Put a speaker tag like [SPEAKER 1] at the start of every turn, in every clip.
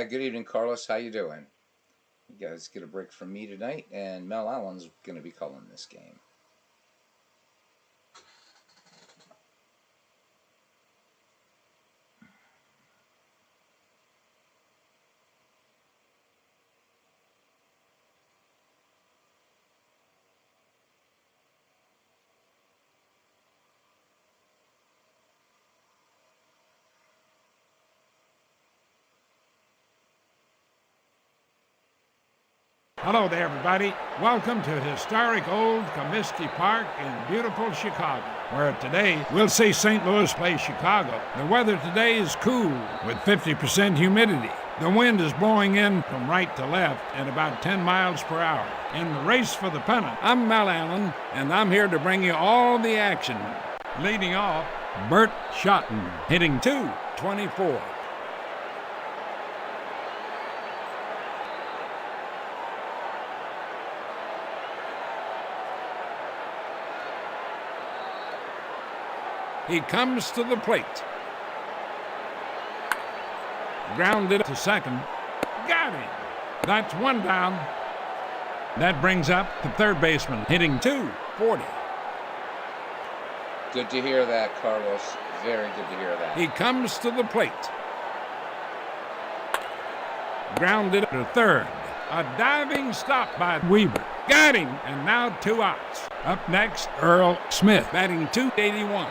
[SPEAKER 1] Good evening, Carlos. How you doing? You guys get a break from me tonight, and Mel Allen's going to be calling this game.
[SPEAKER 2] Hello there, everybody. Welcome to historic old Comiskey Park in beautiful Chicago, where today we'll see St. Louis play Chicago. The weather today is cool with 50% humidity. The wind is blowing in from right to left at about 10 miles per hour. In the race for the pennant, I'm Mel Allen, and I'm here to bring you all the action. Leading off, Bert Schotten, hitting .224. He comes to the plate. Grounded to second. Got him. That's one down. That brings up the third baseman, hitting .240.
[SPEAKER 1] Good to hear that, Carlos. Very good to hear that.
[SPEAKER 2] He comes to the plate. Grounded to third. A diving stop by Weaver. Got him. And now 2 outs. Up next, Earl Smith, batting .281.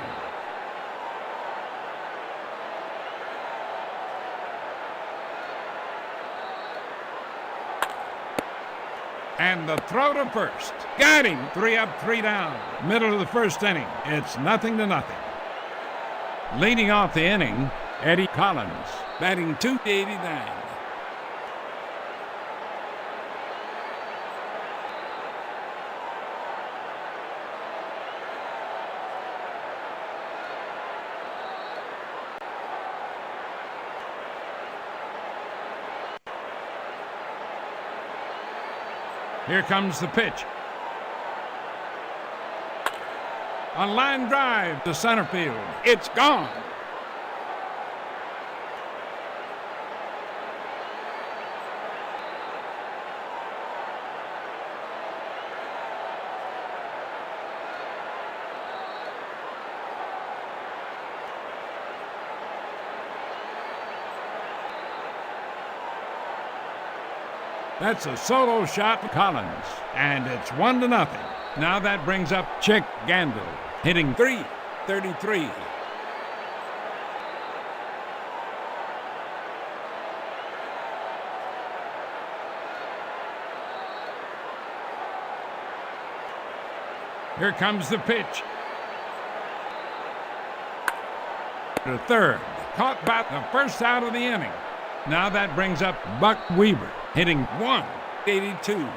[SPEAKER 2] And the throw to first. Got him. 3 up, 3 down. Middle of the first inning. It's 0-0. Leading off the inning, Eddie Collins, batting .289. Here comes the pitch. A line drive to center field. It's gone. That's a solo shot for Collins, and it's 1-0. Now that brings up Chick Gandil, hitting .333. Here comes the pitch. To third, caught by the first out of the inning. Now that brings up Buck Weaver, hitting .182.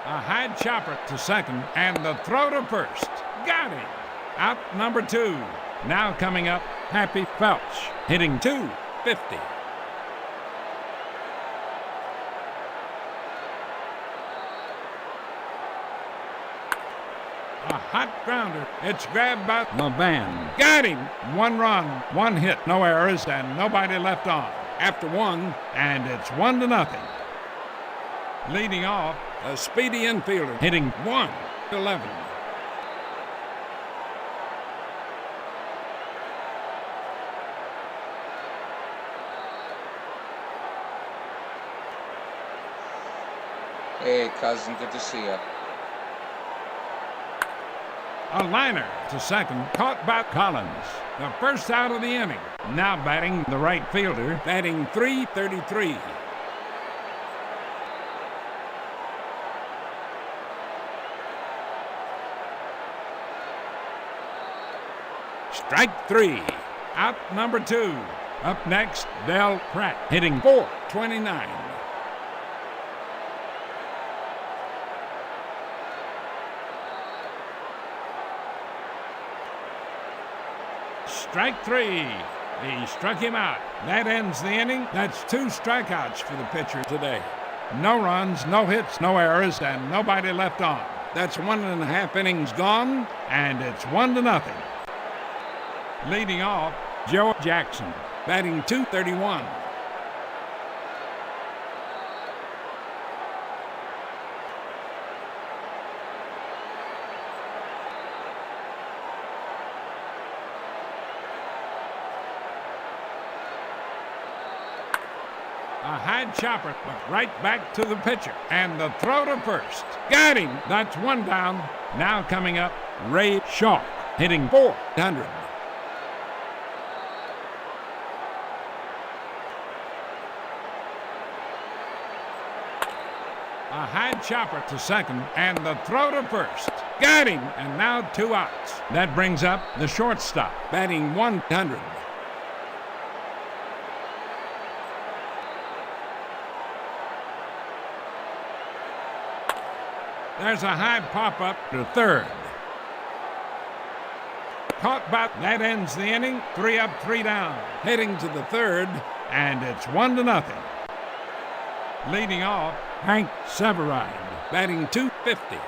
[SPEAKER 2] A high chopper to second, and the throw to first. Got him. Out number 2. Now coming up, Happy Felch, hitting .250. A hot grounder. It's grabbed by LeVan. Got him. 1 run, 1 hit, no errors, and nobody left on. After 1, and it's 1-0. Leading off, a speedy infielder, hitting .111.
[SPEAKER 1] Hey, cousin, good to see you.
[SPEAKER 2] A liner to second, caught by Collins. The first out of the inning. Now batting the right fielder, batting .333. Strike 3. Out number 2. Up next, Del Pratt, hitting .429. Strike 3. He struck him out. That ends the inning. That's 2 strikeouts for the pitcher today. No runs, no hits, no errors, and nobody left on. That's 1.5 innings gone, and it's 1-0. Leading off, Joe Jackson, batting .231. A high chopper, but right back to the pitcher. And the throw to first. Got him. That's 1 down. Now coming up, Ray Shaw, hitting .400. A high chopper to second, and the throw to first. Got him. And now 2 outs. That brings up the shortstop, batting .100. There's a high pop-up to third. Caught by that ends the inning. 3 up, 3 down. Heading to the third, and it's 1-0. Leading off, Hank Severide, batting .250.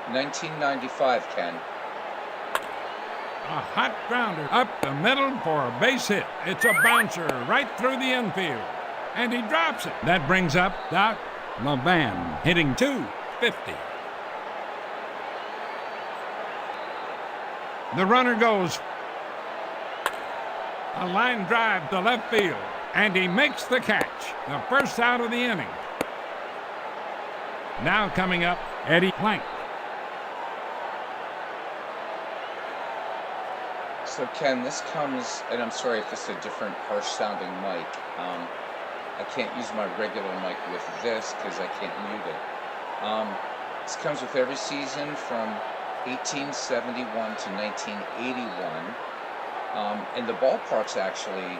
[SPEAKER 1] $19.95, Ken.
[SPEAKER 2] A hot grounder up the middle for a base hit. It's a bouncer right through the infield. And he drops it. That brings up Doc LeVan, hitting .250. The runner goes. A line drive to left field. And he makes the catch. The first out of the inning. Now coming up, Eddie Plank.
[SPEAKER 1] So Ken, this comes, and I'm sorry if this is a different harsh sounding mic. I can't use my regular mic with this because I can't mute it. This comes with every season from 1871 to 1981. And the ballparks actually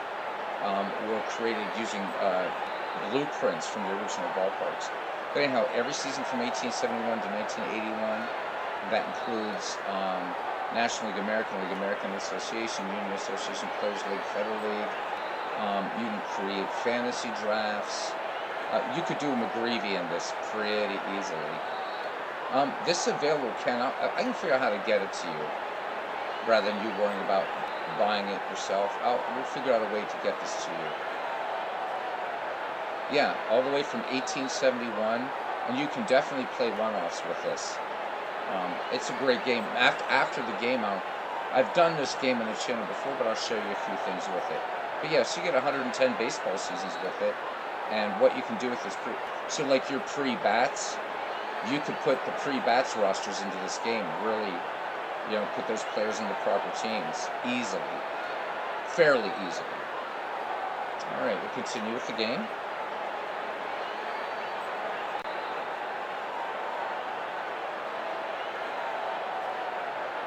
[SPEAKER 1] were created using blueprints from the original ballparks. But anyhow, every season from 1871 to 1981, that includes National League, American Association, Union Association, Players League, Federal League. You can create fantasy drafts. You could do a McGreevy in this pretty easily. This is available, Ken. I can figure out how to get it to you rather than you worrying about buying it yourself. We'll figure out a way to get this to you. Yeah, all the way from 1871, and you can definitely play one-offs with this. It's a great game. After the game, I've done this game on the channel before, but I'll show you a few things with it. But yes, you get 110 baseball seasons with it, and what you can do with this so like your pre-bats, you could put the pre-bats rosters into this game. Really, put those players in the proper teams easily, fairly easily. All right, we'll continue with the game.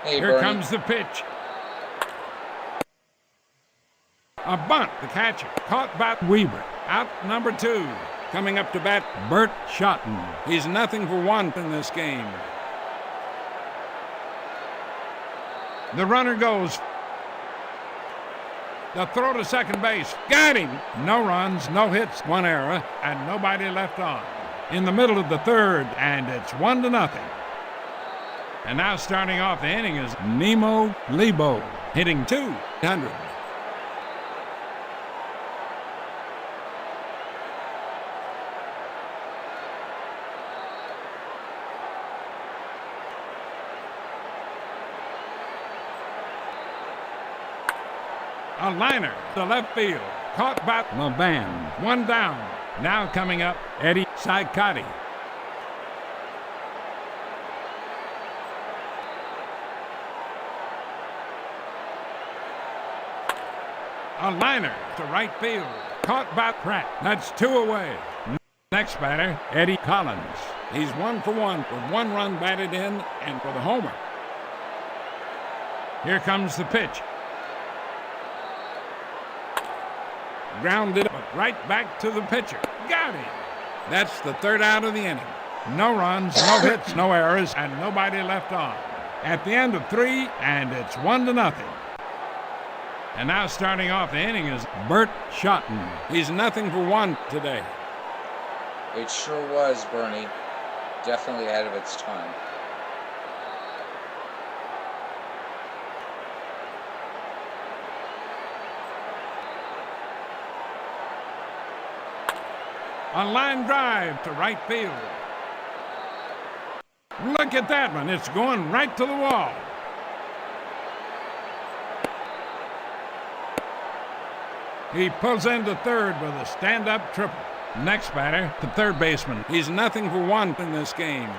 [SPEAKER 1] Hey,
[SPEAKER 2] Here
[SPEAKER 1] Bernie.
[SPEAKER 2] comes the pitch. A bunt, the catcher, caught by Weaver. Out number 2. Coming up to bat, Bert Schotten. He's 0-for-1 in this game. The runner goes. The throw to second base. Got him. No runs, no hits, 1 error, and nobody left on. In the middle of the third, and it's 1-0. And now starting off the inning is Nemo Lebo, hitting .200. A liner to left field, caught by LeVan. 1 down. Now coming up, Eddie Saicati. A liner to right field. Caught by Pratt. That's 2 away. Next batter, Eddie Collins. He's 1 for 1 with 1 run batted in and for the homer. Here comes the pitch. Grounded, but right back to the pitcher. Got him. That's the 3rd out of the inning. No runs, no hits, no errors, and nobody left on. At the end of 3, and it's 1-0. And now starting off the inning is Bert Shotton. He's 0 for 1 today.
[SPEAKER 1] It sure was, Bernie. Definitely ahead of its time.
[SPEAKER 2] A line drive to right field. Look at that one. It's going right to the wall. He pulls into third with a stand-up triple. Next batter, the third baseman. He's 0 for 1 in this game.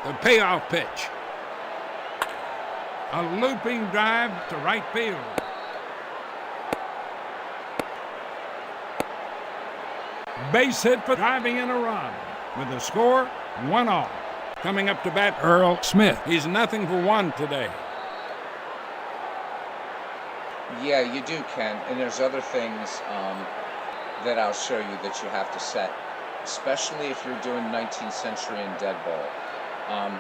[SPEAKER 2] The payoff pitch. A looping drive to right field. Base hit for driving in a run. With the score, 1-all. Coming up to bat, Earl Smith. He's 0 for 1 today.
[SPEAKER 1] Yeah, you do, Ken. And there's other things that I'll show you that you have to set, especially if you're doing 19th century and dead ball.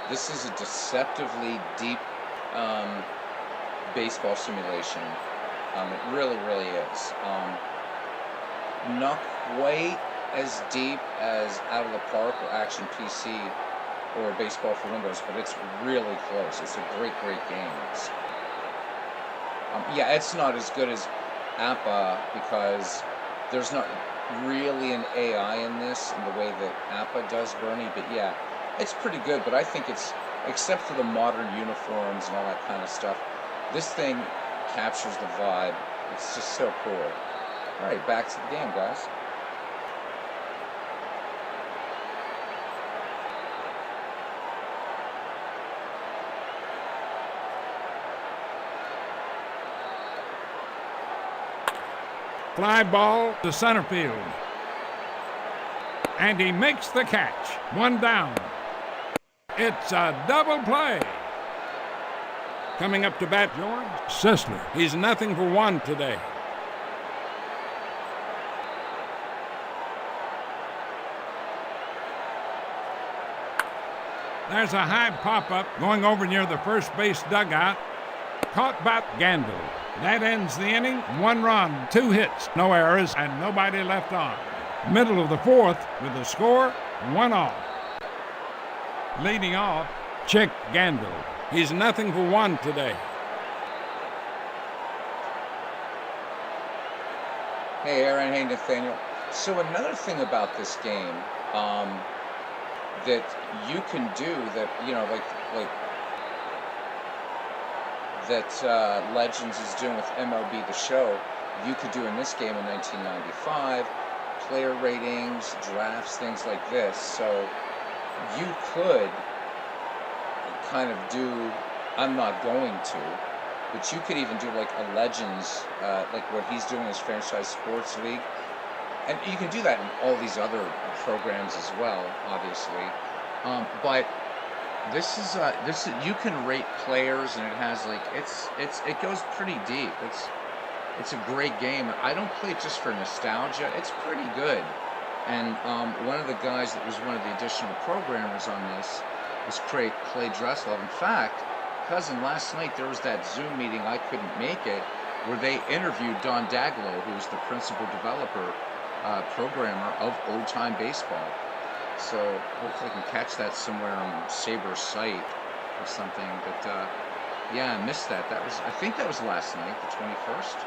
[SPEAKER 1] This is a deceptively deep baseball simulation. It really, really is. Not quite as deep as Out of the Park or Action PC or Baseball for Windows, but it's really close. It's a great, great game. Yeah, it's not as good as APBA because there's not really an AI in this in the way that APBA does, Bernie, but yeah, it's pretty good, but I think it's, except for the modern uniforms and all that kind of stuff, this thing captures the vibe. It's just so cool. All right, back to the game, guys.
[SPEAKER 2] Fly ball to center field. And he makes the catch. 1 down. It's a double play. Coming up to bat, George Sisler. He's 0 for 1 today. There's a high pop-up going over near the first base dugout. Caught by Gandil. That ends the inning. 1 run, 2 hits, no errors, and nobody left on. Middle of the 4th with the score, 1-all. Leading off, Chick Gandil. He's 0 for 1 today.
[SPEAKER 1] Hey, Aaron. Hey, Nathaniel. So another thing about this game that you can do that, you know, like that Legends is doing with MLB The Show, you could do in this game in 1995, player ratings, drafts, things like this. So you could kind of do, I'm not going to, but you could even do like a Legends, like what he's doing as Franchise Sports League. And you can do that in all these other programs as well, obviously. But this is you can rate players, and it has like it goes pretty deep. It's a great game. I don't play it just for nostalgia. It's pretty good. And one of the guys that was one of the additional programmers on this was Clay Dreslov. In fact, cousin, last night there was that Zoom meeting, I couldn't make it, where they interviewed Don Daglow, who's the principal developer, programmer of Old Time Baseball. So hopefully I can catch that somewhere on Saber's site or something. But yeah, I missed that. I think that was last night, the 21st.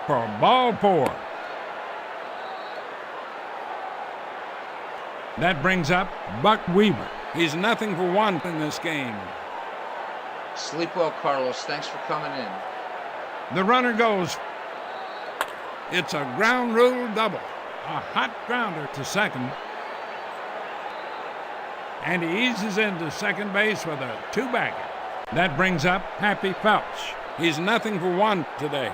[SPEAKER 2] For ball 4. That brings up Buck Weaver. He's 0 for 1 in this game.
[SPEAKER 1] Sleep well, Carlos. Thanks for coming in.
[SPEAKER 2] The runner goes. It's a ground rule double. A hot grounder to second. And he eases into second base with a two-bagger. That brings up Happy Felch. He's nothing for one today.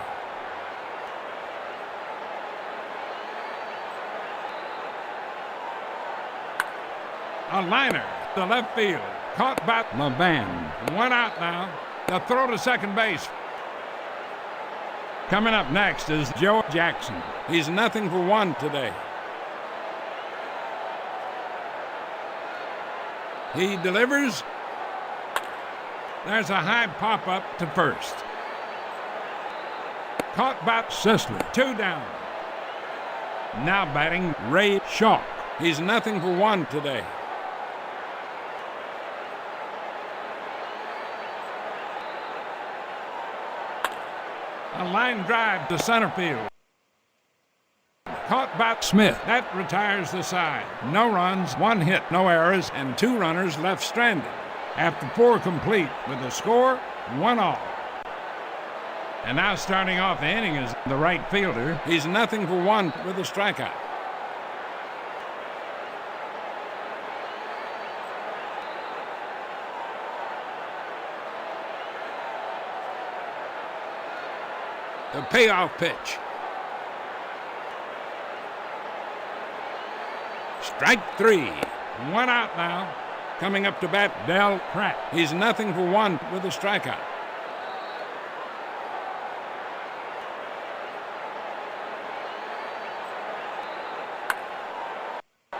[SPEAKER 2] A liner to left field. Caught by LeBand. One out now. The throw to second base. Coming up next is Joe Jackson. He's nothing for one today. He delivers. There's a high pop-up to first. Caught by Sisler. Two down. Now batting Ray Shaw. He's nothing for one today. A line drive to center field. Caught by Smith. That retires the side. No runs, one hit, no errors, and two runners left stranded. After four complete with the score, 1-all. And now starting off the inning is the right fielder. He's nothing for one with a strikeout. The payoff pitch. Strike three. One out now. Coming up to bat, Del Pratt. He's nothing for one with a strikeout.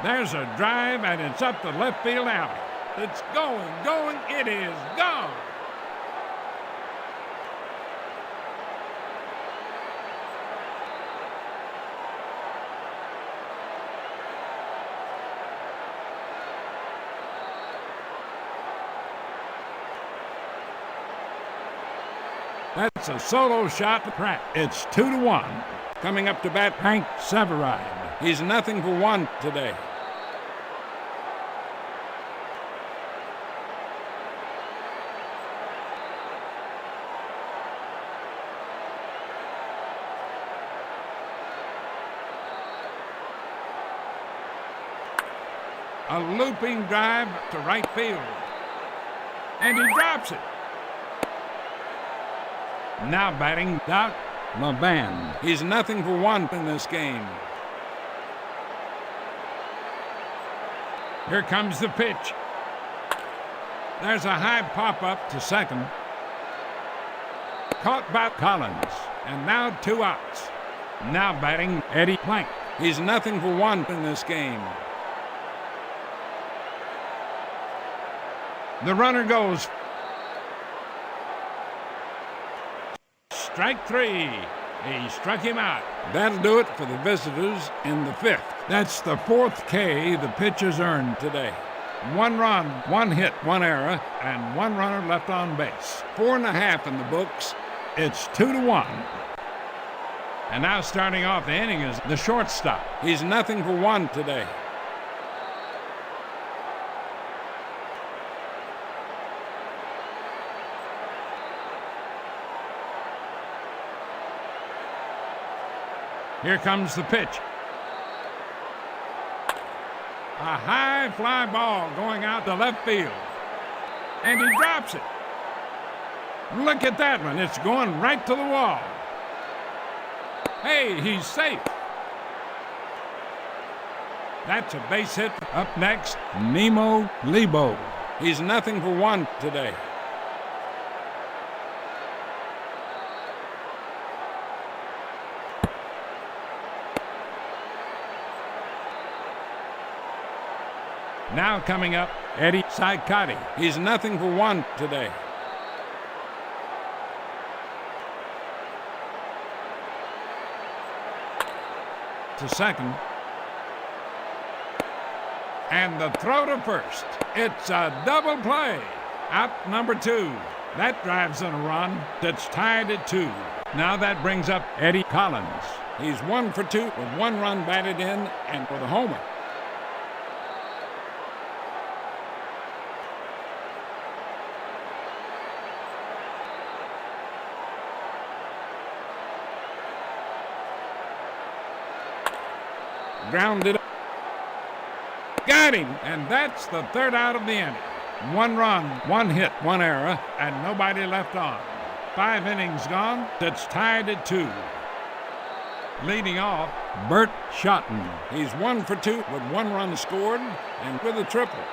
[SPEAKER 2] There's a drive, and it's up the left field alley. It's going, it is gone. That's a solo shot to Pratt. It's 2-1. Coming up to bat, Hank Severide. He's nothing for one today. A looping drive to right field. And he drops it. Now batting, Doc LeBand. He's nothing for one in this game. Here comes the pitch. There's a high pop-up to second. Caught by Collins. And now two outs. Now batting, Eddie Plank. He's nothing for one in this game. The runner goes. Strike three. He struck him out. That'll do it for the visitors in the fifth. That's the fourth K the pitcher's earned today. 1 run, 1 hit, 1 error, and 1 runner left on base. 4.5 in the books. It's 2-1. And now starting off the inning is the shortstop. He's nothing for one today. Here comes the pitch. A high fly ball going out to left field. And he drops it. Look at that one. It's going right to the wall. Hey, he's safe. That's a base hit. Up next, Nemo Lebo. He's nothing for one today. Now coming up, Eddie Saicati. He's nothing for one today. To second. And the throw to first. It's a double play. Out number 2. That drives in a run that's tied at 2. Now that brings up Eddie Collins. He's 1 for 2 with 1 run batted in and with a homer. grounded. Got him, and that's the third out of the inning. 1 run, 1 hit, 1 error, and nobody left on. 5 innings gone. It's tied at 2. Leading off, Bert Schotten. He's 1 for 2 with 1 run scored and with a triple.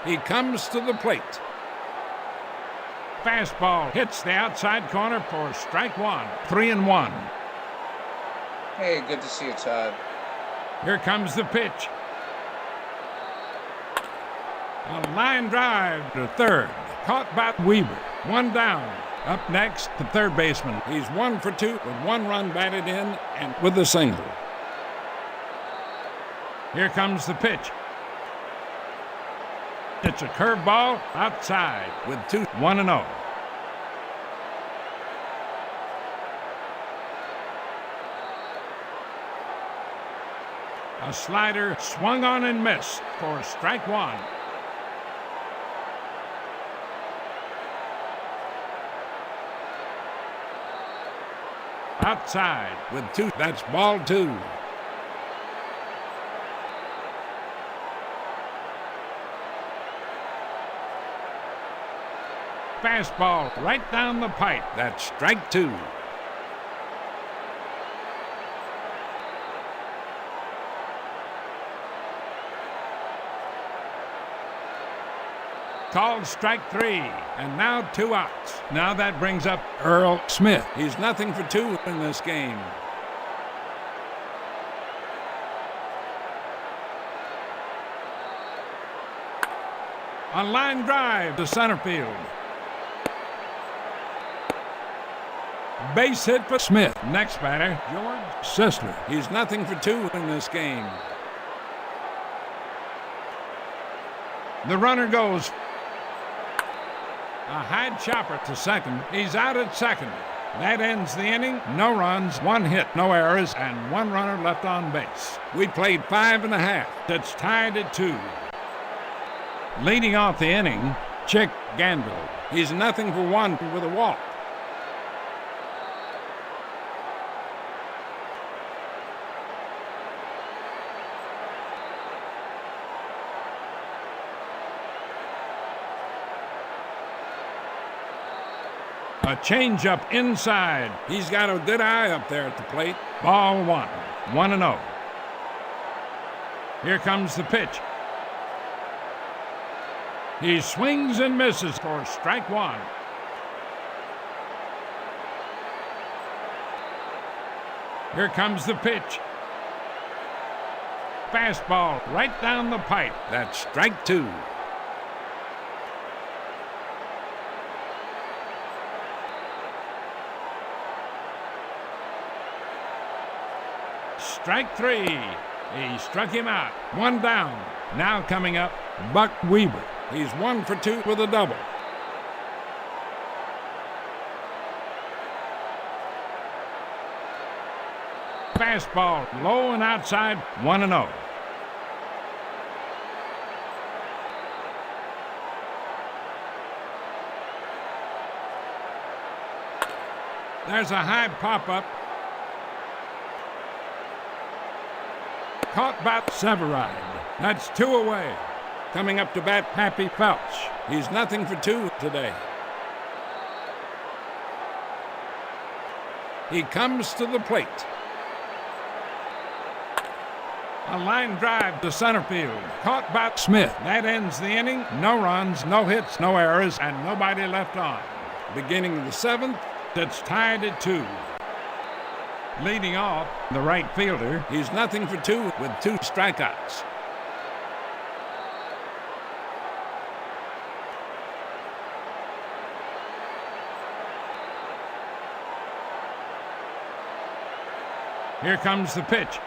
[SPEAKER 2] He comes to the plate. Fastball hits the outside corner for strike 1. 3-1.
[SPEAKER 1] Hey, good to see you, Todd.
[SPEAKER 2] Here comes the pitch. A line drive to third. Caught by Weaver. 1 down. Up next, the third baseman. He's 1 for 2 with 1 run batted in and with a single. Here comes the pitch. It's a curveball outside with 2, 1-0. A slider swung on and missed for strike 1. Outside with 2. That's ball 2. Fastball right down the pipe. That's strike 2. Called strike 3, and now 2 outs. Now that brings up Earl Smith. He's nothing for 2 in this game. A line drive to center field. Base hit for Smith. Next batter, George Sisler. He's nothing for 2 in this game. The runner goes. A high chopper to second. He's out at second. That ends the inning. No runs, 1 hit, no errors, and 1 runner left on base. We played 5.5. That's tied at 2. Leading off the inning, Chick Gandil. He's nothing for 1 with a walk. A changeup inside. He's got a good eye up there at the plate. Ball 1. 1-0. Here comes the pitch. He swings and misses for strike 1. Here comes the pitch. Fastball right down the pipe. That's strike 2. Strike 3. He struck him out. 1 down. Now coming up, Buck Weaver. He's 1 for 2 with a double. Fastball low and outside, 1-0. There's a high pop-up. Caught by Severide. That's 2 away. Coming up to bat, Happy Felch. He's nothing for 2 today. He comes to the plate. A line drive to center field. Caught by Smith. That ends the inning. No runs, no hits, no errors, and nobody left on. Beginning of the 7th, it's tied at 2. Leading off, the right fielder. He's nothing for 2 with 2 strikeouts. Here comes the pitch.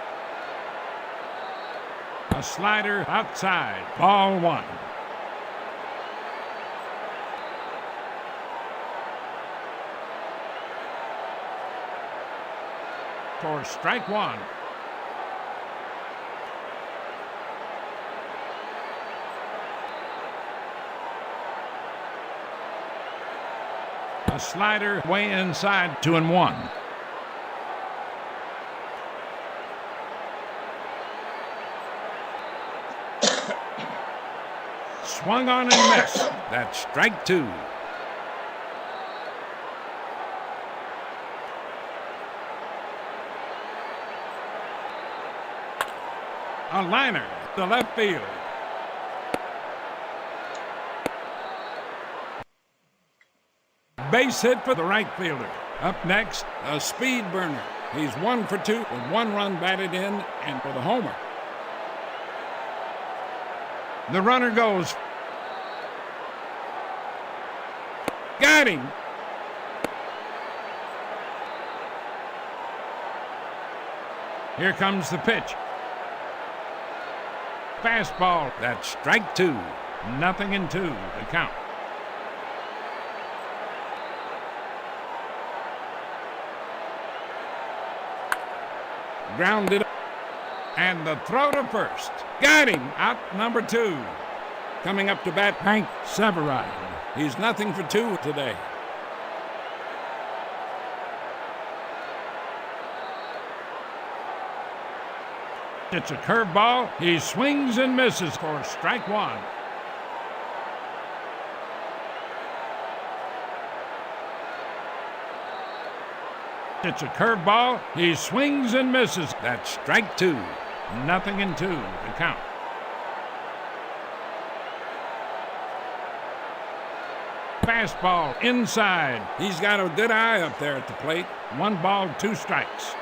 [SPEAKER 2] A slider outside. Ball one. For strike one. A slider way inside, 2-1. Swung on and missed. That's strike two. A liner to left field. Base hit for the right fielder. Up next, a speed burner. He's 1 for 2 with 1 run batted in and for the homer. The runner goes. Got him. Here comes the pitch. Fastball. That's strike two. 0-2 the count. Grounded. And the throw to first. Got him. Out number 2. Coming up to bat, Hank Severide. He's 0 for 2 today. It's a curveball. He swings and misses for strike one. It's a curveball. He swings and misses. That's strike two. 0-2 the count. Fastball inside. He's got a good eye up there at the plate. 1 ball, 2 strikes.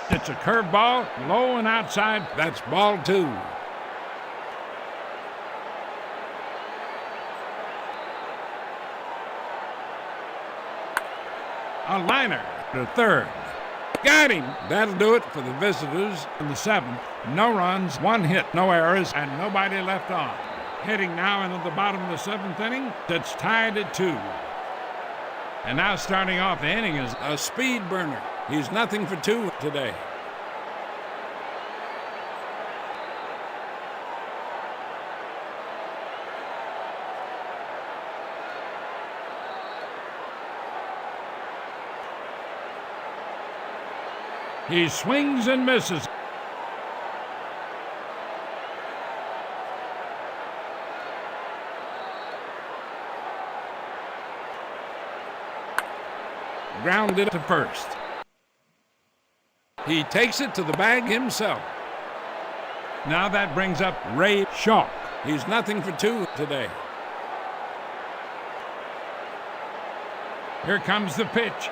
[SPEAKER 2] It's a curveball, low and outside. That's ball 2. A liner to third. Got him. That'll do it for the visitors in the 7th. No runs, 1 hit, no errors, and nobody left on. Heading now into the bottom of the 7th inning, that's tied at 2. And now starting off the inning is a speed burner. He's 0 for 2 today. He swings and misses. Grounded to first. He takes it to the bag himself. Now that brings up Ray Shaw. He's 0 for 2 today. Here comes the pitch.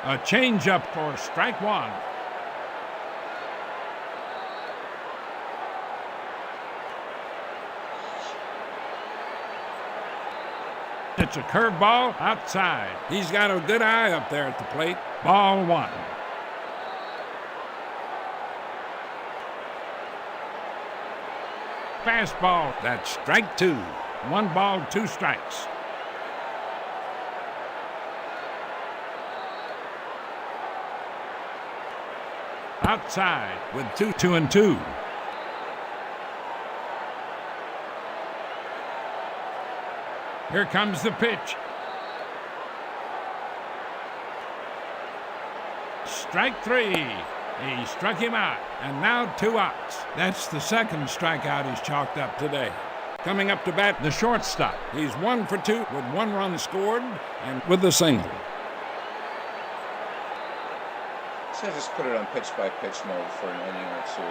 [SPEAKER 2] A changeup for strike one. It's a curveball outside. He's got a good eye up there at the plate. Ball 1. Fastball. That's strike 2. 1 ball, 2 strikes. Outside with 2-2. Here comes the pitch. Strike 3. He struck him out, and now 2 outs. That's the 2nd strikeout he's chalked up today. Coming up to bat, the shortstop. He's 1 for 2 with 1 run scored and with a single.
[SPEAKER 1] So I just put it on pitch-by-pitch mode for an inning or 2,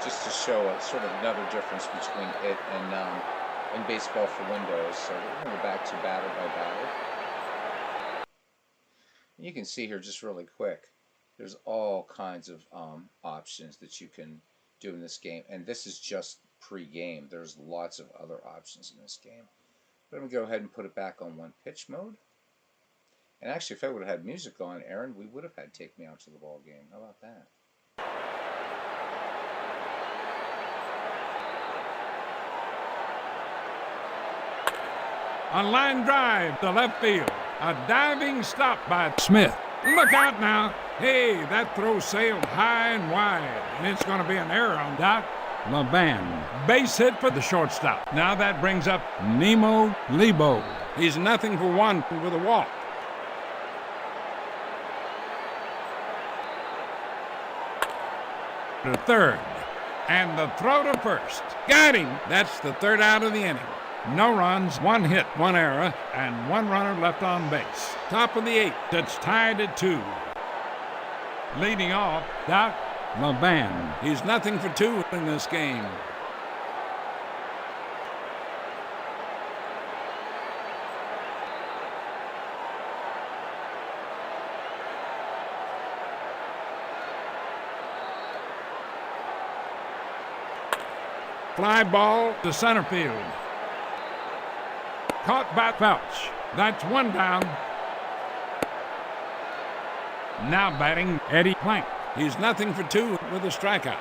[SPEAKER 1] just to show a sort of another difference between it and baseball for Windows. So we're going to go back to batter by batter. You can see here just really quick, there's all kinds of options that you can do in this game. And this is just pre-game. There's lots of other options in this game. Let me go ahead and put it back on one pitch mode. And actually, if I would have had music on, Aaron, we would have had Take Me Out to the Ball Game. How about that?
[SPEAKER 2] A line drive to left field. A diving stop by Smith. Look out now. Hey, that throw sailed high and wide, and it's going to be an error on Doc LeVan. Base hit for the shortstop. Now that brings up Nemo Lebo. He's nothing for one with a walk. To third, and the throw to first. Got him. That's the third out of the inning. No runs, one hit, one error, and one runner left on base. Top of the eighth, that's tied at 2. Leading off, Doc LeVan. He's nothing for 2 in this game. Fly ball to center field. Caught by Felch. That's 1 down. Now batting Eddie Plank. He's nothing for 2 with a strikeout.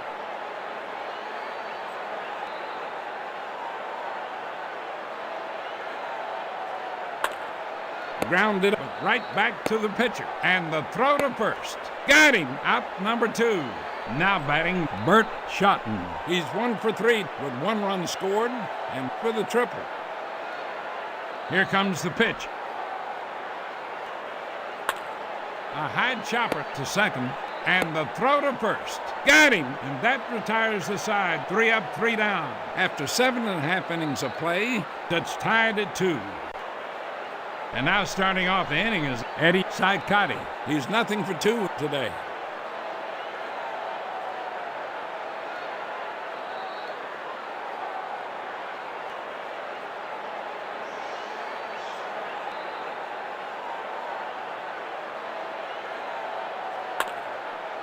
[SPEAKER 2] Grounded right back to the pitcher. And the throw to first. Got him. Out number 2. Now batting Bert Schotten. He's 1 for 3 with 1 run scored and with a triple. Here comes the pitch. A high chopper to second, and the throw to first. Got him, and that retires the side. 3 up, 3 down. After 7.5 innings of play, that's tied at 2. And now starting off the inning is Eddie Saicati. He's nothing for 2 today.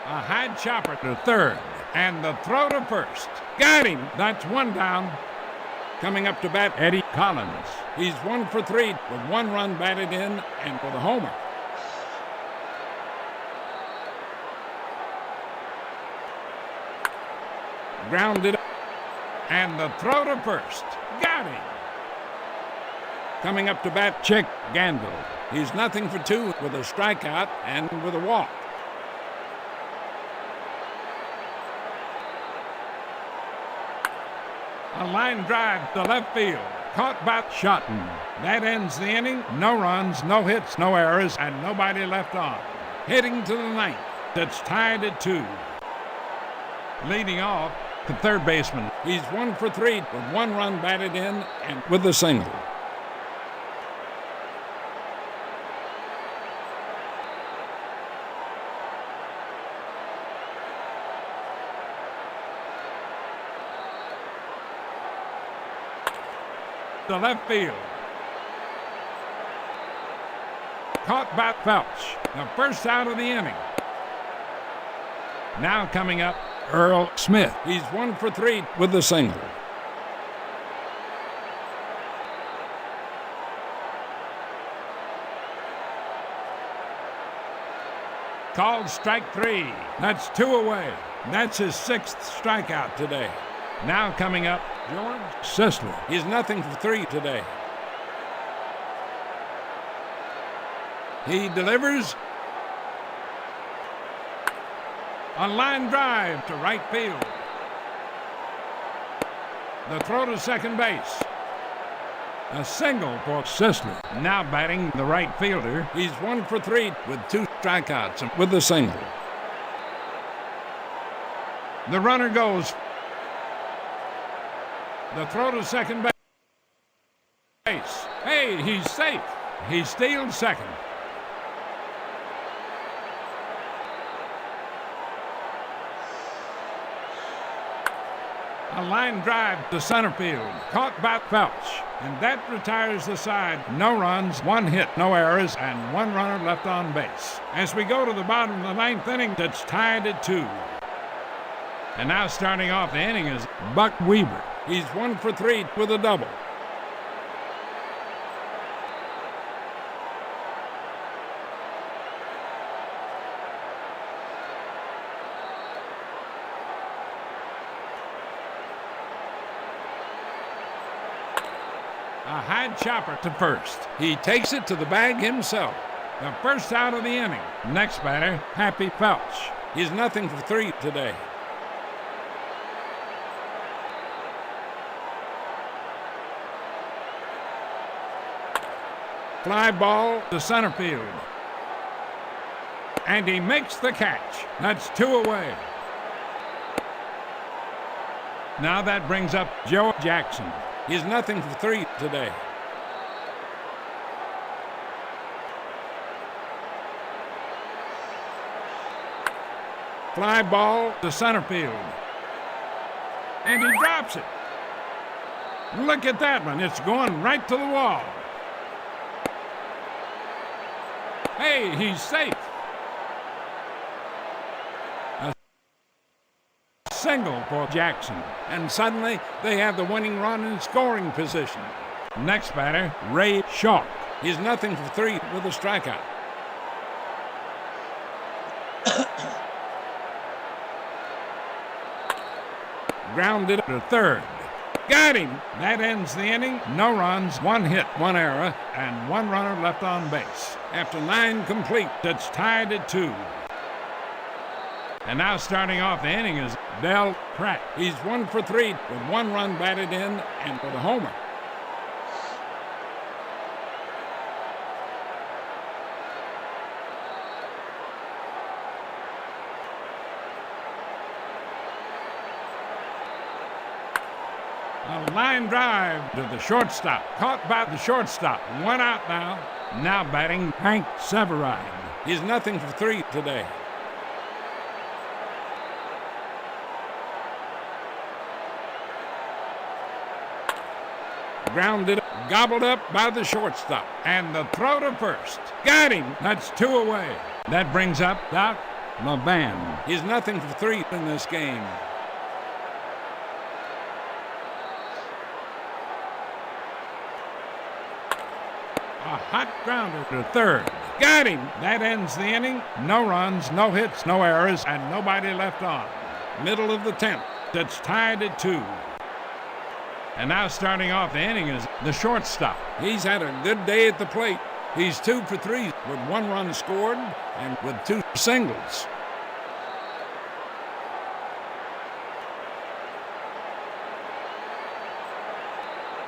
[SPEAKER 2] A high chopper to third, and the throw to first. Got him. That's 1 down. Coming up to bat, Eddie Collins. He's 1 for 3 with 1 run batted in and with a homer. Grounded, and the throw to first. Got him. Coming up to bat, Chick Gandil. He's nothing for 2 with a strikeout and with a walk. A line drive to left field. Caught by Schotten. That ends the inning. No runs, no hits, no errors, and nobody left on. Hitting to the ninth. That's tied at 2. Leading off, the third baseman. He's 1 for 3 with 1 run batted in and with a single. To left field. Caught by Felch. The first out of the inning. Now coming up, Earl Smith. He's 1 for 3 with a single. Called strike 3. That's 2 away. That's his 6th strikeout today. Now coming up, George Sisler. He's nothing for 3 today. He delivers. A line drive to right field. The throw to second base. A single for Sisler. Now batting the right fielder. He's 1 for 3 with 2 strikeouts and with a single. The runner goes. The throw to second base. Hey, he's safe. He steals second. A line drive to center field. Caught by Felch. And that retires the side. No runs, 1 hit, no errors, and 1 runner left on base. As we go to the bottom of the 9th inning, that's tied at 2. And now starting off the inning is Buck Weaver. He's 1 for 3 with a double. A high chopper to first. He takes it to the bag himself. The first out of the inning. Next batter, Happy Felch. He's nothing for 3 today. Fly ball to center field. And he makes the catch. That's 2 away. Now that brings up Joe Jackson. He's nothing for 3 today. Fly ball to center field. And he drops it. Look at that one. It's going right to the wall. Hey, he's safe. A single for Jackson. And suddenly they have the winning run in scoring position. Next batter, Ray Shaw. He's nothing for 3 with a strikeout. Grounded to third. Got him. That ends the inning. No runs, 1 hit, 1 error, and 1 runner left on base. After 9 complete, it's tied at 2. And now starting off the inning is Del Pratt. He's 1 for 3 with 1 run batted in and with a homer. A line drive to the shortstop. Caught by the shortstop. 1 out now. Now batting Hank Severide. He's nothing for 3 today. Grounded, gobbled up by the shortstop. And the throw to first. Got him. That's 2 away. That brings up Doc LeVan. He's nothing for 3 in this game. A hot grounder to third. Got him. That ends the inning. No runs, no hits, no errors, and nobody left on. Middle of the 10th. It's tied at 2. And now starting off the inning is the shortstop. He's had a good day at the plate. He's 2 for 3 with 1 run scored and with 2 singles.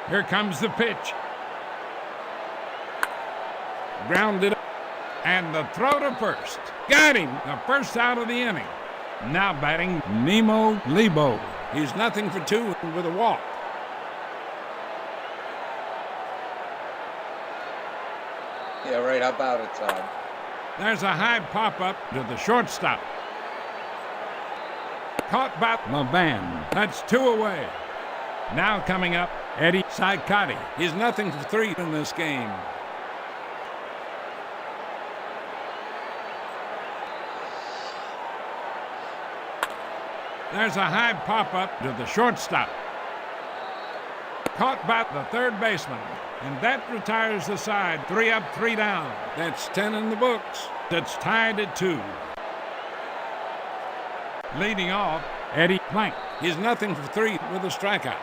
[SPEAKER 2] Here comes the pitch. Grounded and the throw to first. Got him. The first out of the inning. Now batting Nemo Lebo. He's nothing for 2 with a walk.
[SPEAKER 1] Yeah, right. How about it, Todd?
[SPEAKER 2] There's a high pop-up to the shortstop. Caught by LeVan. That's 2 away. Now coming up, Eddie Saicati. He's nothing for 3 in this game. There's a high pop-up to the shortstop. Caught by the third baseman. And that retires the side. 3 up, 3 down. That's 10 in the books. That's tied at 2. Leading off, Eddie Plank. He's nothing for 3 with a strikeout.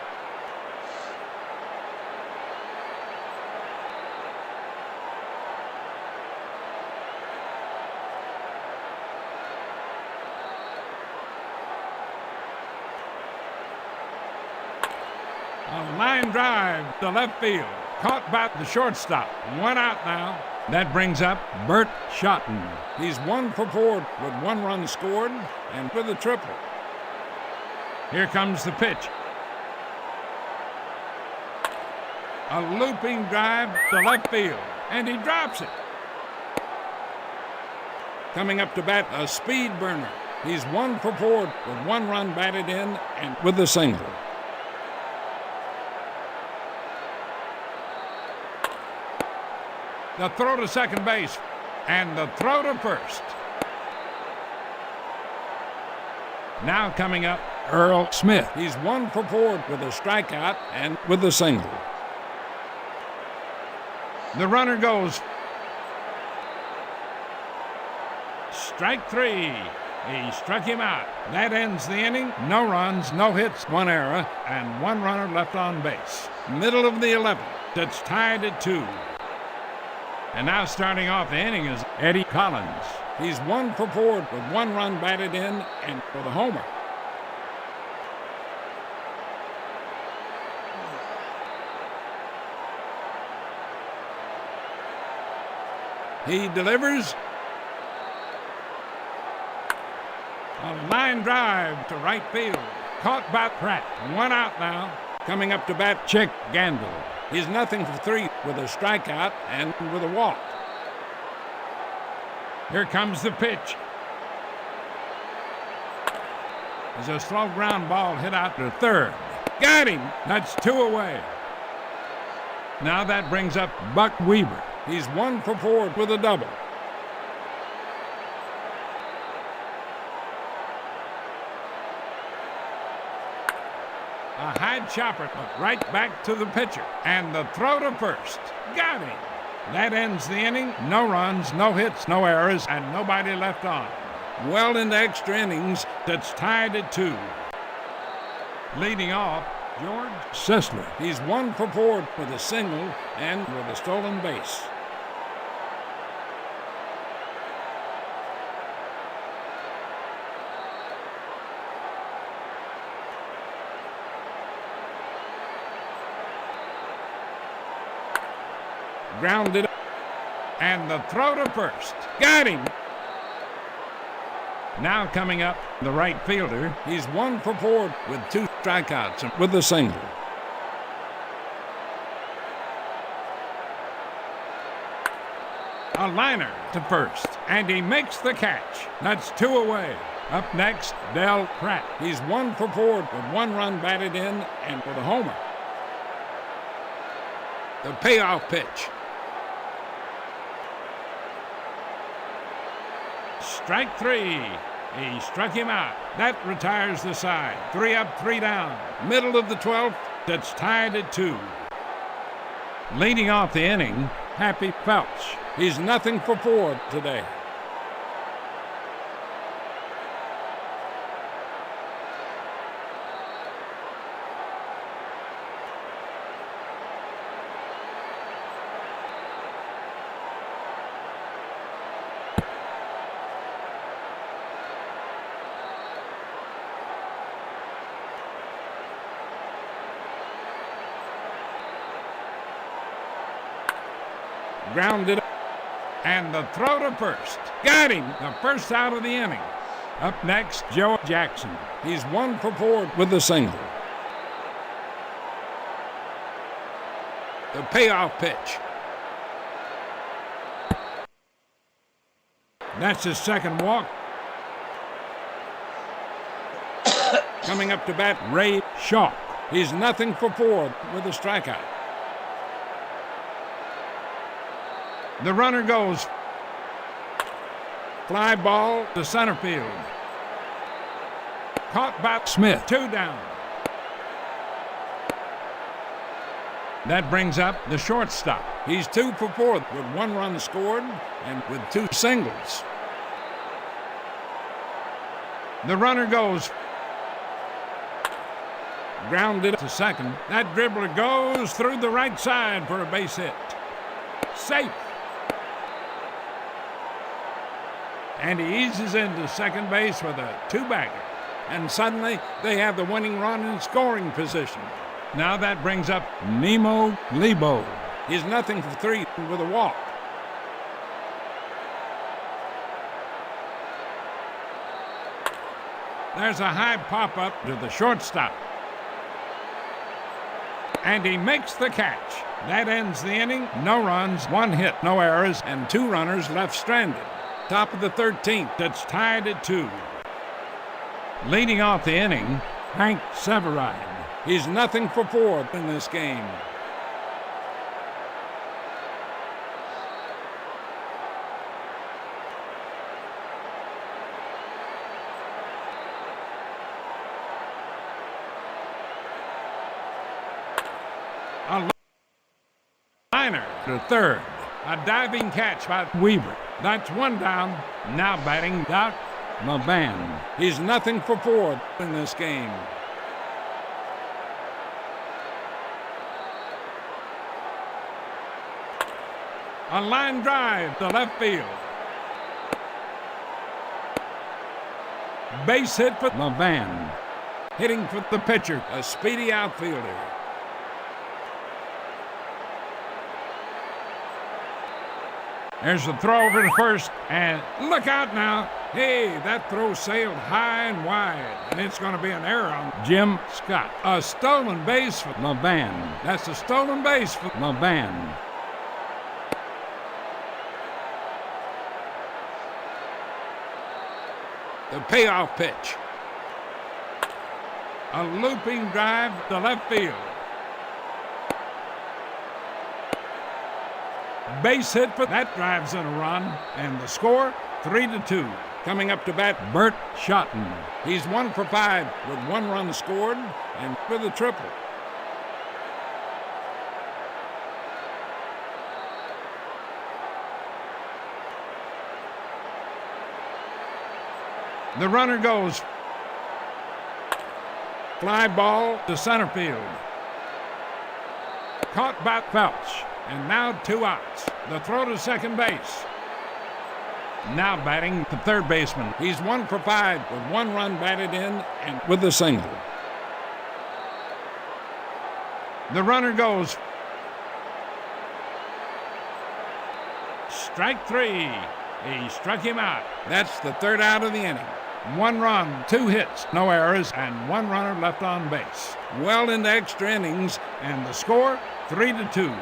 [SPEAKER 2] A line drive to left field. Caught by the shortstop. 1 out now. That brings up Bert Schotten. He's 1 for 4 with 1 run scored and with a triple. Here comes the pitch. A looping drive to left field. And he drops it. Coming up to bat, a speed burner. He's 1 for 4 with 1 run batted in and with a single. The throw to second base, and the throw to first. Now coming up, Earl Smith. He's 1 for 4 with a strikeout and with a single. The runner goes. Strike 3. He struck him out. That ends the inning. No runs, no hits, 1 error, and 1 runner left on base. Middle of the 11th. that's tied at 2. And now starting off the inning is Eddie Collins. He's 1 for 4 with 1 run batted in and for the homer. He delivers a line drive to right field. Caught by Pratt. 1 out now. Coming up to bat, Chick Gandil. He's nothing for 3 with a strikeout and with a walk. Here comes the pitch. There's a slow ground ball hit out to third. Got him. That's 2 away. Now that brings up Buck Weaver. He's 1 for 4 with a double. A high chopper, but right back to the pitcher. And the throw to first. Got him. That ends the inning. No runs, no hits, no errors, and nobody left on. Well into extra innings, that's tied at 2. Leading off, George Sisler. He's 1 for 4 with a single and with a stolen base. Grounded and the throw to first. Got him. Now coming up, the right fielder. He's 1 for 4 with 2 strikeouts and with a single. A liner to first, and he makes the catch. That's 2 away. Up next, Del Pratt. He's 1 for 4 with 1 run batted in and with a homer. The payoff pitch. Strike 3. He struck him out. That retires the side. 3 up, 3 down. Middle of the 12th, that's tied at 2. Leading off the inning, Happy Felch. He's nothing for 4 today. Grounded and the throw to first. Got him. The first out of the inning. Up next, Joe Jackson. He's 1 for 4 with a single. The payoff pitch. That's his second walk. Coming up to bat, Ray Shaw. He's nothing for 4 with a strikeout. The runner goes. Fly ball to center field. Caught by Smith. 2 down. That brings up the shortstop. He's 2 for 4 with 1 run scored and with 2 singles. The runner goes. Grounded to second. That dribbler goes through the right side for a base hit. Safe. And he eases into second base with a 2-bagger. And suddenly, they have the winning run in scoring position. Now that brings up Nemo Lebo. He's nothing for 3 with a walk. There's a high pop-up to the shortstop. And he makes the catch. That ends the inning. No runs, 1 hit, no errors, and 2 runners left stranded. Top of the 13th, that's tied at 2. Leading off the inning, Hank Severide. He's nothing for 4 in this game. A liner to third. A diving catch by Weaver. That's 1 down. Now batting Doc LeVan. He's nothing for 4 in this game. A line drive to left field. Base hit for LeVan. Hitting for the pitcher, a speedy outfielder. There's the throw over to first, and look out now. Hey, that throw sailed high and wide, and it's going to be an error on Jim Scott. A stolen base for LeVan. That's a stolen base for LeVan. The payoff pitch. A looping drive to left field. Base hit, but that drives in a run, and the score 3-2. Coming up to bat, Bert Schotten. He's 1 for 5 with 1 run scored and with a triple. The runner goes. Fly ball to center field. Caught by Phelps. And now 2 outs. The throw to second base. Now batting the third baseman. He's 1 for 5 with 1 run batted in and with a single. The runner goes. Strike 3. He struck him out. That's the 3rd out of the inning. 1 run, 2 hits, no errors, and 1 runner left on base. Well into extra innings, and the score 3-2.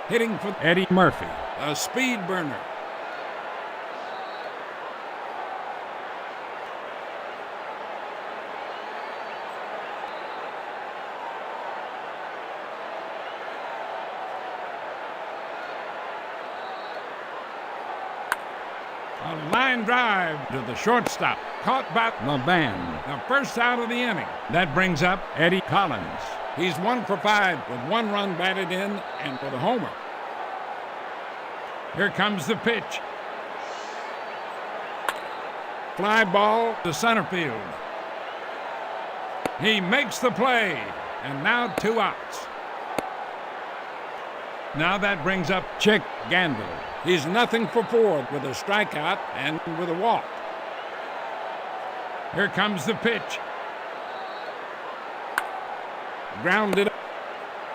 [SPEAKER 2] Hitting for Eddie Murphy, a speed burner. A line drive to the shortstop, caught by LeVan. The first out of the inning. That brings up Eddie Collins. He's 1 for 5 with 1 run batted in and with a homer. Here comes the pitch. Fly ball to center field. He makes the play, and now 2 outs. Now that brings up Chick Gandil. He's 0 for 4 with a strikeout and with a walk. Here comes the pitch. Grounded,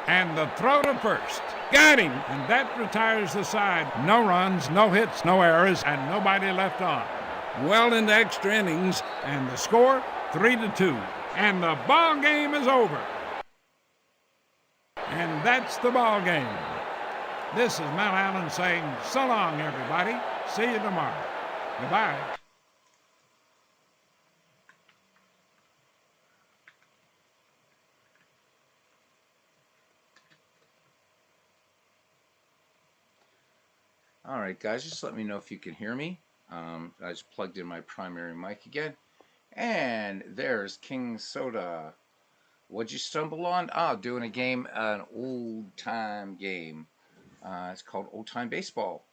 [SPEAKER 2] and the throw to first. Got him, and that retires the side. No runs, no hits, no errors, and nobody left on. Well into extra innings, and the score 3-2. And the ball game is over. And that's the ball game. This is Mel Allen saying so long, everybody. See you tomorrow. Goodbye.
[SPEAKER 1] All right, guys, just let me know if you can hear me. I just plugged in my primary mic again. And there's King Soda. What'd you stumble on? Doing a game, an old-time game. It's called Old Time Baseball.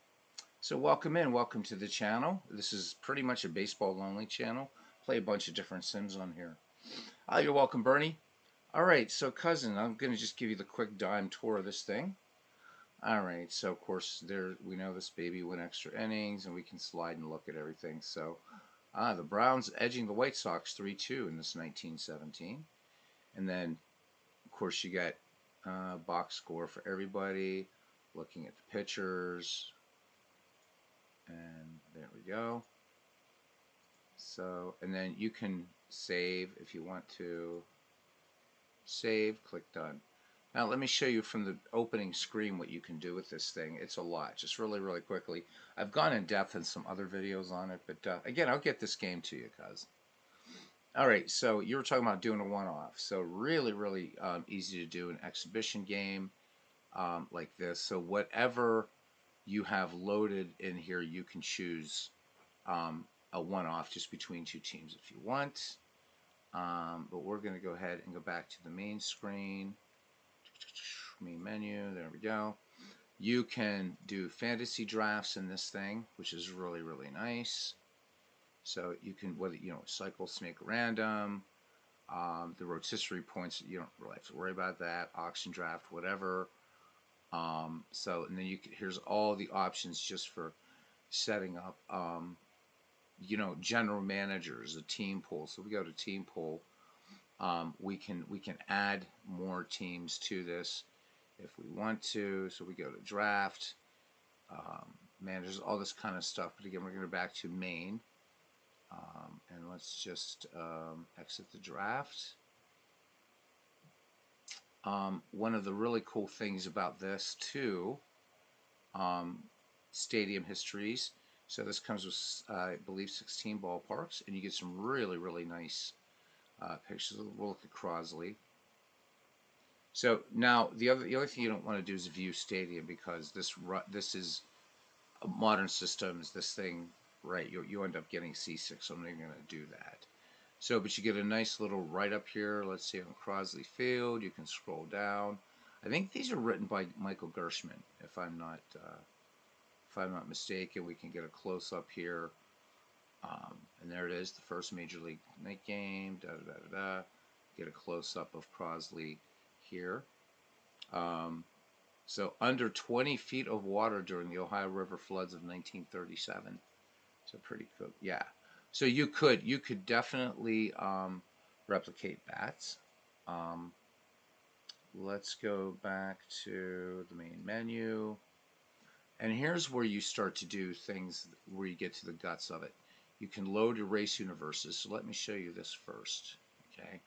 [SPEAKER 1] So welcome in. Welcome to the channel. This is pretty much a baseball-only channel. Play a bunch of different sims on here. You're welcome, Bernie. All right, so cousin, I'm going to just give you the quick dime tour of this thing. All right, so of course there we know this baby went extra innings, and we can slide and look at everything. So the Browns edging the White Sox 3-2 in this 1917, and then of course you got box score for everybody, looking at the pitchers, and there we go. So and then you can save if you want to. Save, click done. Now let me show you from the opening screen what you can do with this thing. It's a lot, just really quickly. I've gone in depth in some other videos on it, but again, I'll get this game to you, cuz. All right, so you were talking about doing a one-off. So really easy to do an exhibition game like this. So whatever you have loaded in here, you can choose a one-off just between 2 teams if you want. But we're going to go ahead and go back to the main screen. Main menu, there we go. You can do fantasy drafts in this thing, which is really nice. So you can, whether cycle, snake, random, the rotisserie points, you don't really have to worry about that. Auction draft, whatever. So, and then here's all the options just for setting up, general managers, a team pool. So we go to team pool. We can add more teams to this if we want to. So we go to draft, managers, all this kind of stuff. But again, we're going to go back to main, and let's just exit the draft. One of the really cool things about this too, um, stadium histories. So this comes with, I believe, 16 ballparks, and you get some really, really nice pictures. We'll look at Crosley. So now the other thing you don't want to do is view stadium, because this is modern systems. This thing, right? You end up getting seasick, so I'm not even going to do that. So, but you get a nice little right up here. Let's see, on Crosley Field. You can scroll down. I think these are written by Michael Gershman, if I'm not mistaken. We can get a close up here, and there it is, the first Major League night game. Da da da da. Get a close up of Crosley here. Um, so under 20 feet of water during the Ohio River floods of 1937. So pretty cool. Yeah. So you could definitely replicate bats. Um, let's go back to the main menu. And here's where you start to do things where you get to the guts of it. You can load erase universes. So let me show you this first. Okay.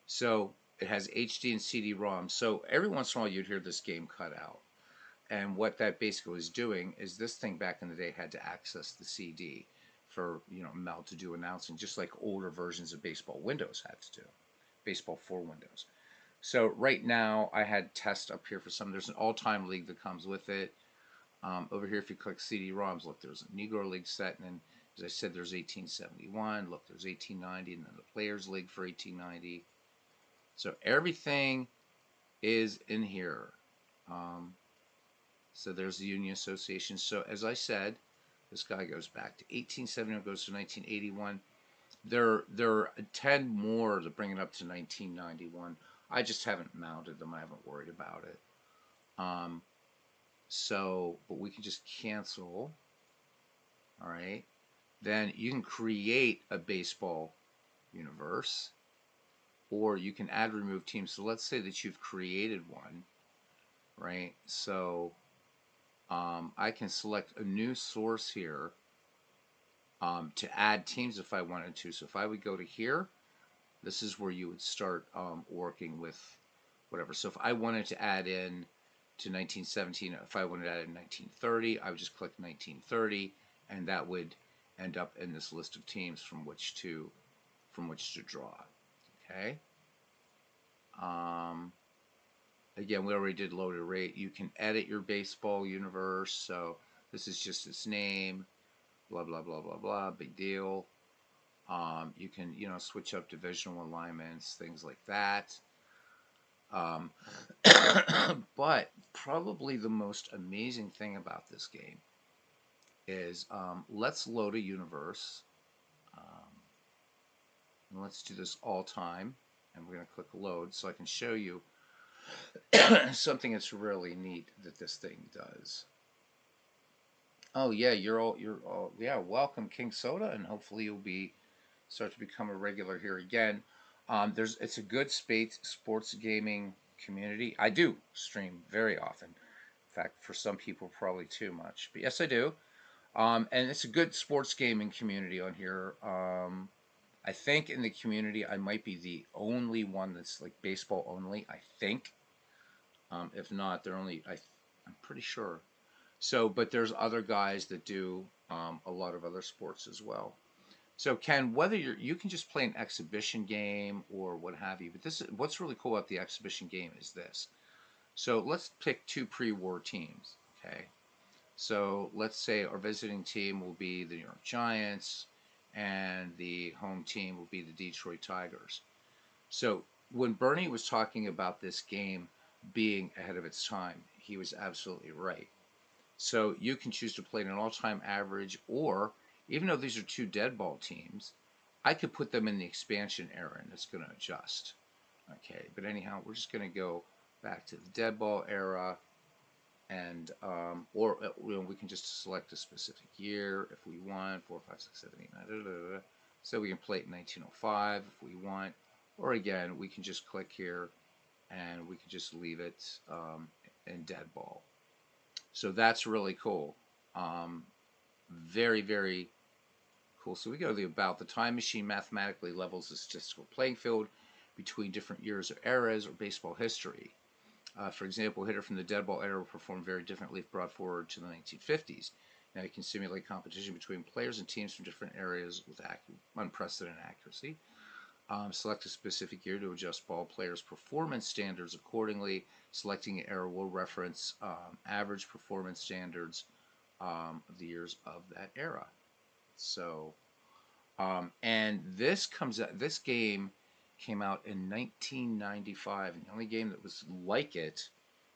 [SPEAKER 1] So it has HD and CD-ROM. So every once in a while you'd hear this game cut out. And what that basically was doing is, this thing back in the day had to access the CD for, Mel to do announcing, just like older versions of Baseball Windows had to do. Baseball 4 Windows. So right now I had test up here for some. There's an all-time league that comes with it. Over here, if you click CD-ROMs, look, there's a Negro League set, and then, as I said, there's 1871. Look, there's 1890, and then the Players League for 1890. So everything is in here. So there's the Union Association. So as I said, this guy goes back to 1871, goes to 1981. There are 10 more to bring it up to 1991. I just haven't mounted them. I haven't worried about it. But we can just cancel. All right. Then you can create a baseball universe, or you can add, remove teams. So let's say that you've created one, right? So I can select a new source here, to add teams if I wanted to. So if I would go to here, this is where you would start working with whatever. So if I wanted to add in to 1917, if I wanted to add in 1930, I would just click 1930, and that would end up in this list of teams from which to draw. Okay. Again, we already did load rate. You can edit your baseball universe. So this is just its name. Blah blah blah blah blah. Big deal. You can switch up divisional alignments, things like that. But probably the most amazing thing about this game is, let's load a universe. And let's do this all time. And we're going to click load so I can show you something that's really neat that this thing does. Oh yeah, yeah, welcome, King Soda, and hopefully you'll start to become a regular here again. It's a good sports gaming community. I do stream very often. In fact, for some people, probably too much. But yes, I do. And it's a good sports gaming community on here. I think in the community, I might be the only one that's like baseball only. I think. If not, I'm pretty sure. So, but there's other guys that do a lot of other sports as well. So Ken, whether you can just play an exhibition game or what have you, but what's really cool about the exhibition game is this. So let's pick two pre-war teams, okay? So let's say our visiting team will be the New York Giants, and the home team will be the Detroit Tigers. So when Bernie was talking about this game being ahead of its time, he was absolutely right. So you can choose to play an all-time average, or even though these are two dead ball teams, I could put them in the expansion era, and it's going to adjust. Okay, but anyhow, we're just going to go back to the dead ball era. and or we can just select a specific year if we want, 4, 5, 6, 7, 8, 9, da, da, da. So we can play it in 1905 if we want, or again, we can just click here and we can just leave it in dead ball. So that's really cool. Very, very cool. So we go to the about. The time machine mathematically levels the statistical playing field between different years or eras or baseball history. For example, a hitter from the dead ball era will perform very differently if brought forward to the 1950s. Now you can simulate competition between players and teams from different areas with unprecedented accuracy. Select a specific year to adjust ball players' performance standards accordingly. Selecting an era will reference average performance standards of the years of that era. So, and this comes out. This game came out in 1995, and the only game that was like it,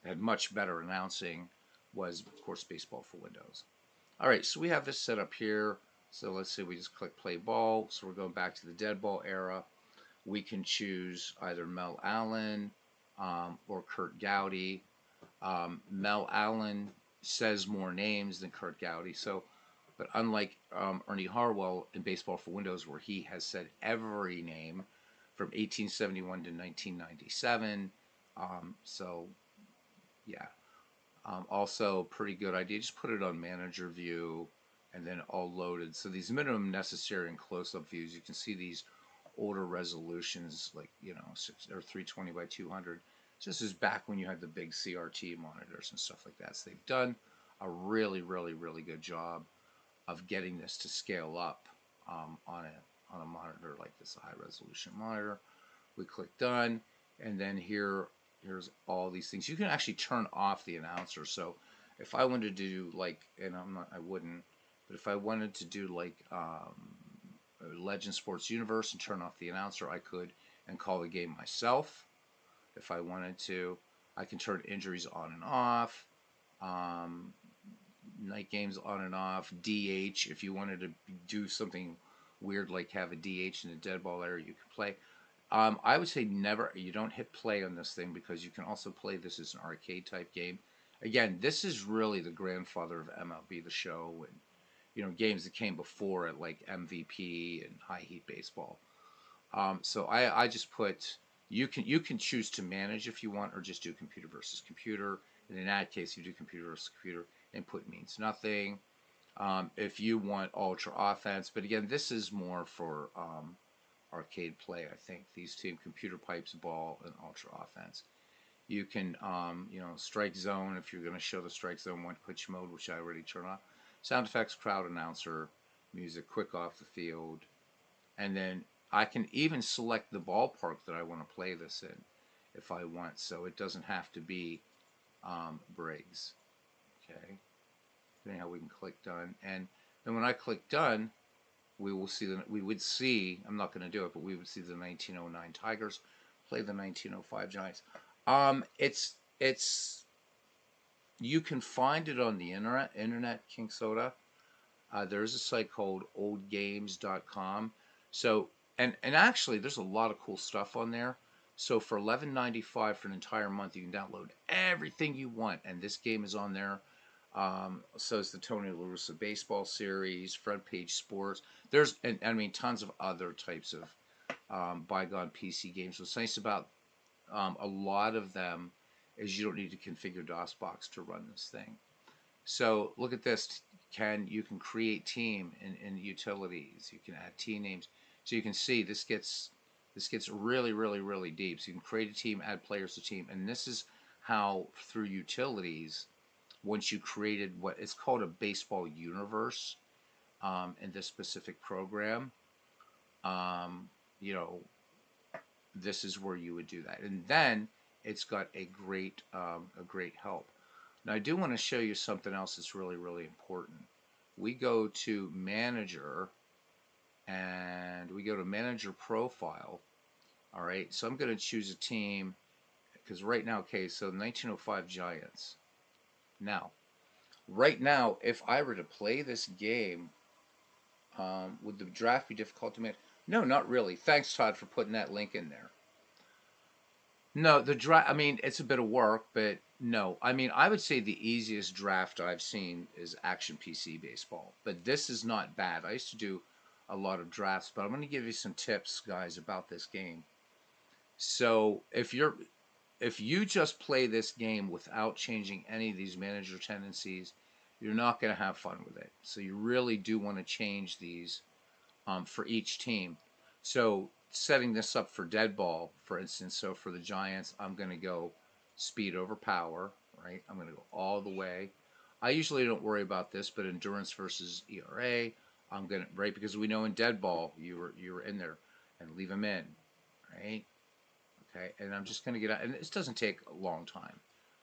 [SPEAKER 1] that had much better announcing, was of course Baseball for Windows. All right, so we have this set up here. So let's say we just click play ball. So we're going back to the dead ball era. We can choose either Mel Allen or Kurt Gowdy. Mel Allen says more names than Kurt Gowdy. So, but unlike Ernie Harwell in Baseball for Windows, where he has said every name from 1871 to 1997. So, yeah. Also, pretty good idea. Just put it on manager view and then all loaded. So these minimum necessary and close-up views, you can see these older resolutions, like 320 by 200. This is back when you had the big CRT monitors and stuff like that. So they've done a really, really, really good job of getting this to scale up on a monitor like this, a high resolution monitor. We click done, and then here's all these things. You can actually turn off the announcer. So if I wanted to do and I wouldn't, but if I wanted to do Legend Sports Universe and turn off the announcer, I could, and call the game myself. If I wanted to, I can turn injuries on and off, night games on and off, DH. If you wanted to do something weird like have a DH in the dead ball area, you could play. I would say never. You don't hit play on this thing because you can also play this as an arcade type game. Again, this is really the grandfather of MLB The Show and games that came before it like MVP and High Heat Baseball. So I just put you can choose to manage if you want or just do computer versus computer. And in that case, you do computer versus computer. Input means nothing. If you want ultra offense, but again, this is more for arcade play. I think these two: computer pipes, ball, and ultra offense. You can strike zone if you're going to show the strike zone one pitch mode, which I already turned off. Sound effects, crowd announcer, music, quick off the field, and then I can even select the ballpark that I want to play this in if I want. So it doesn't have to be Briggs. Okay. Anyhow, we can click done, and then when I click done, we would see. I'm not going to do it, but we would see the 1909 Tigers play the 1905 Giants. It's you can find it on the internet, King Soda. There's a site called oldgames.com. So and actually, there's a lot of cool stuff on there. So for $11.95 for an entire month, you can download everything you want, and this game is on there. So is the Tony La Russa baseball series, Front Page Sports. There's, and I mean, tons of other types of bygone PC games. What's nice about a lot of them is you don't need to configure DOSBox to run this thing. So look at this. You can create team in utilities. You can add team names. So you can see this gets really, really, really deep. So you can create a team, add players to team, and this is how through utilities. Once you created what is called a baseball universe in this specific program, this is where you would do that, and then it's got a great help. Now I do want to show you something else that's really, really important. We go to manager, and we go to manager profile. All right, so I'm going to choose a team because right now, okay, so 1905 Giants. Now, right now, if I were to play this game, would the draft be difficult to make? No, not really. Thanks, Todd, for putting that link in there. No, the draft. I mean, it's a bit of work, but no. I mean, I would say the easiest draft I've seen is Action PC Baseball, but this is not bad. I used to do a lot of drafts, but I'm going to give you some tips, guys, about this game. So if you just play this game without changing any of these manager tendencies, you're not going to have fun with it. So you really do want to change these for each team. So setting this up for dead ball, for instance, so for the Giants, I'm going to go speed over power, right? I'm going to go all the way. I usually don't worry about this, but endurance versus ERA, I'm going to, right, because we know in dead ball you were in there and leave them in, right? Okay, and I'm just going to get out, and this doesn't take a long time,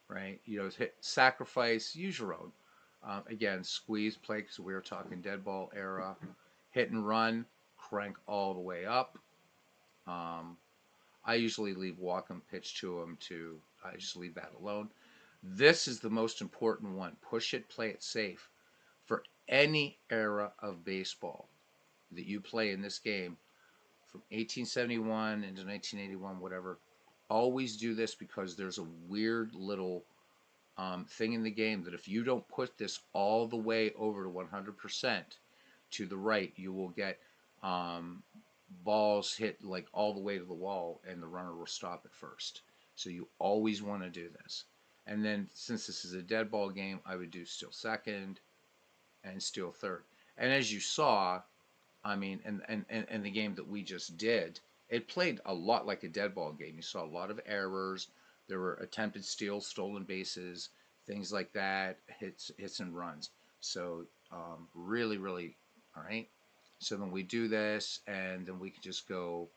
[SPEAKER 1] right? Hit sacrifice, use your own. Again, squeeze play because we were talking dead ball era, hit and run, crank all the way up. Um, I usually leave walk and pitch to them I just leave that alone. This is the most important one. Push it, play it safe. For any era of baseball that you play in this game, from 1871 into 1981, whatever, always do this because there's a weird little thing in the game that if you don't put this all the way over to 100% to the right, you will get balls hit like all the way to the wall and the runner will stop at first. So you always want to do this. And then since this is a dead ball game, I would do steal second and steal third. And as you saw, I mean, and the game that we just did, it played a lot like a dead ball game. You saw a lot of errors. There were attempted steals, stolen bases, things like that, hits and runs. So really, really, all right. So then we do this, and then we can just go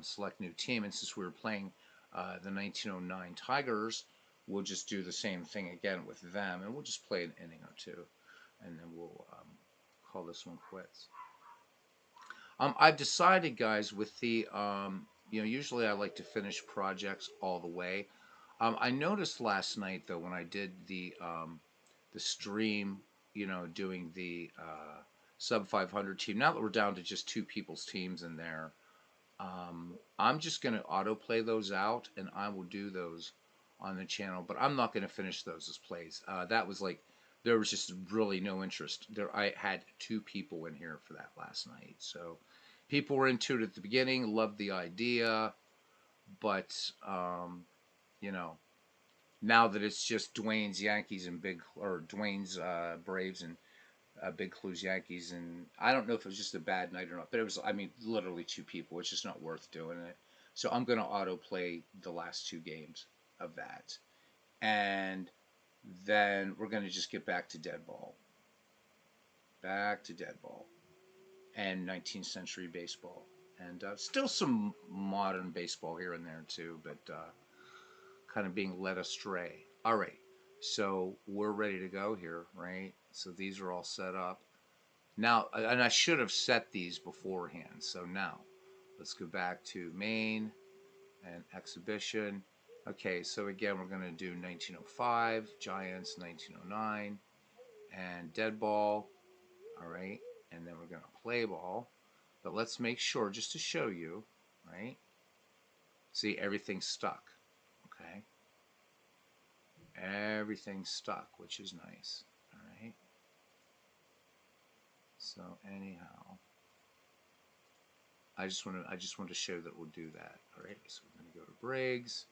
[SPEAKER 1] select new team. And since we were playing the 1909 Tigers, we'll just do the same thing again with them, and we'll just play an inning or two, and then we'll call this one quits. I've decided, guys, with the usually I like to finish projects all the way. I noticed last night though when I did the stream, doing the sub 500 team. Now that we're down to just two people's teams in there, I'm just going to autoplay those out, and I will do those on the channel. But I'm not going to finish those as plays. That was like there was just really no interest. I had two people in here for that last night, so people were into it at the beginning, loved the idea, but now that it's just Dwayne's Yankees and Dwayne's Braves and Big Clues Yankees, and I don't know if it was just a bad night or not, but it was, I mean, literally two people. It's just not worth doing it. So I'm going to autoplay the last two games of that. And then we're going to just get back to dead ball. Back to dead ball. And 19th century baseball. And still some modern baseball here and there too, but kind of being led astray. All right. So we're ready to go here, right? So these are all set up. Now, and I should have set these beforehand. So now, let's go back to main and exhibition. Okay, so again, we're going to do 1905, Giants, 1909, and dead ball. All right, and then we're going to play ball. But let's make sure, just to show you, right? See, everything's stuck. Okay. Everything's stuck, which is nice. All right. So anyhow, I just want to show that we'll do that. All right. So we're going to go to Briggs,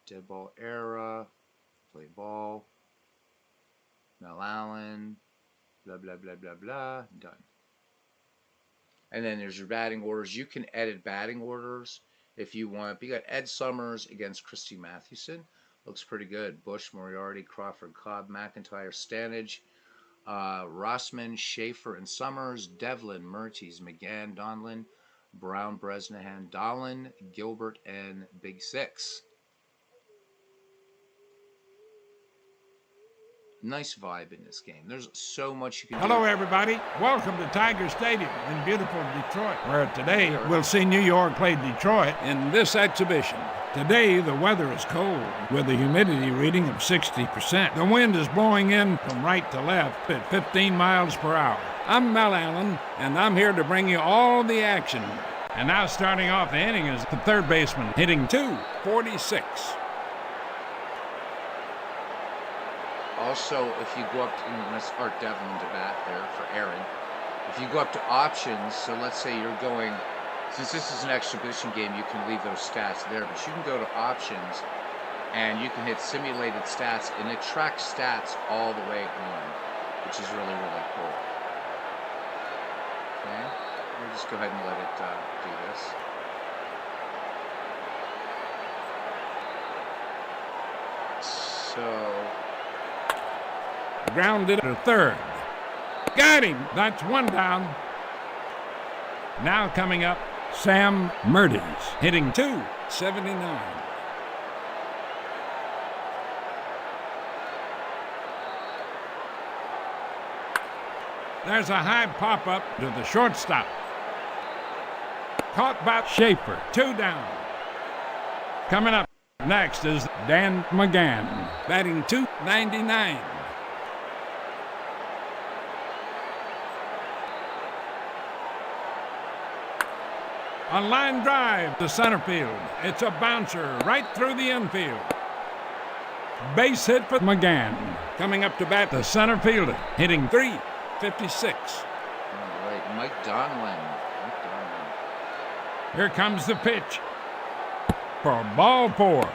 [SPEAKER 1] dead ball era, play ball, Mel Allen, blah blah blah blah blah. Done. And then there's your batting orders. You can edit batting orders if you want. You got Ed Summers against Christy Mathewson. Looks pretty good. Bush, Moriarty, Crawford, Cobb, McIntyre, Stanage, Rossman, Schaefer, and Summers, Devlin, Mertes, McGann, Donlin, Brown, Bresnahan, Dolan, Gilbert, and Big Six. Nice vibe in this game. There's so much you can do.
[SPEAKER 2] Hello, everybody. Welcome to Tiger Stadium in beautiful Detroit, where today we'll see New York play Detroit in this exhibition. Today, the weather is cold, with a humidity reading of 60%. The wind is blowing in from right to left at 15 miles per hour. I'm Mel Allen, and I'm here to bring you all the action And now starting off the inning is the third baseman, hitting .246.
[SPEAKER 1] Also, if you go up to, that's Art Devlin to bat there for Aaron. If you go up to options, so let's say you're going, since this is an exhibition game, you can leave those stats there, but you can go to options and you can hit simulated stats, and it tracks stats all the way on, which is really, really cool. Okay, we'll just go ahead and let it do this. So,
[SPEAKER 2] grounded to third. Got him. That's one down. Now coming up, Sam Murdy's hitting .279. There's a high pop-up to the shortstop. Caught by Schaefer. 2 down. Coming up next is Dan McGann, batting .299. A line drive to center field. It's a bouncer right through the infield. Base hit for McGann. Coming up to bat, the center fielder, hitting .356.
[SPEAKER 1] All right, Mike Donlin.
[SPEAKER 2] Here comes the pitch for ball 4.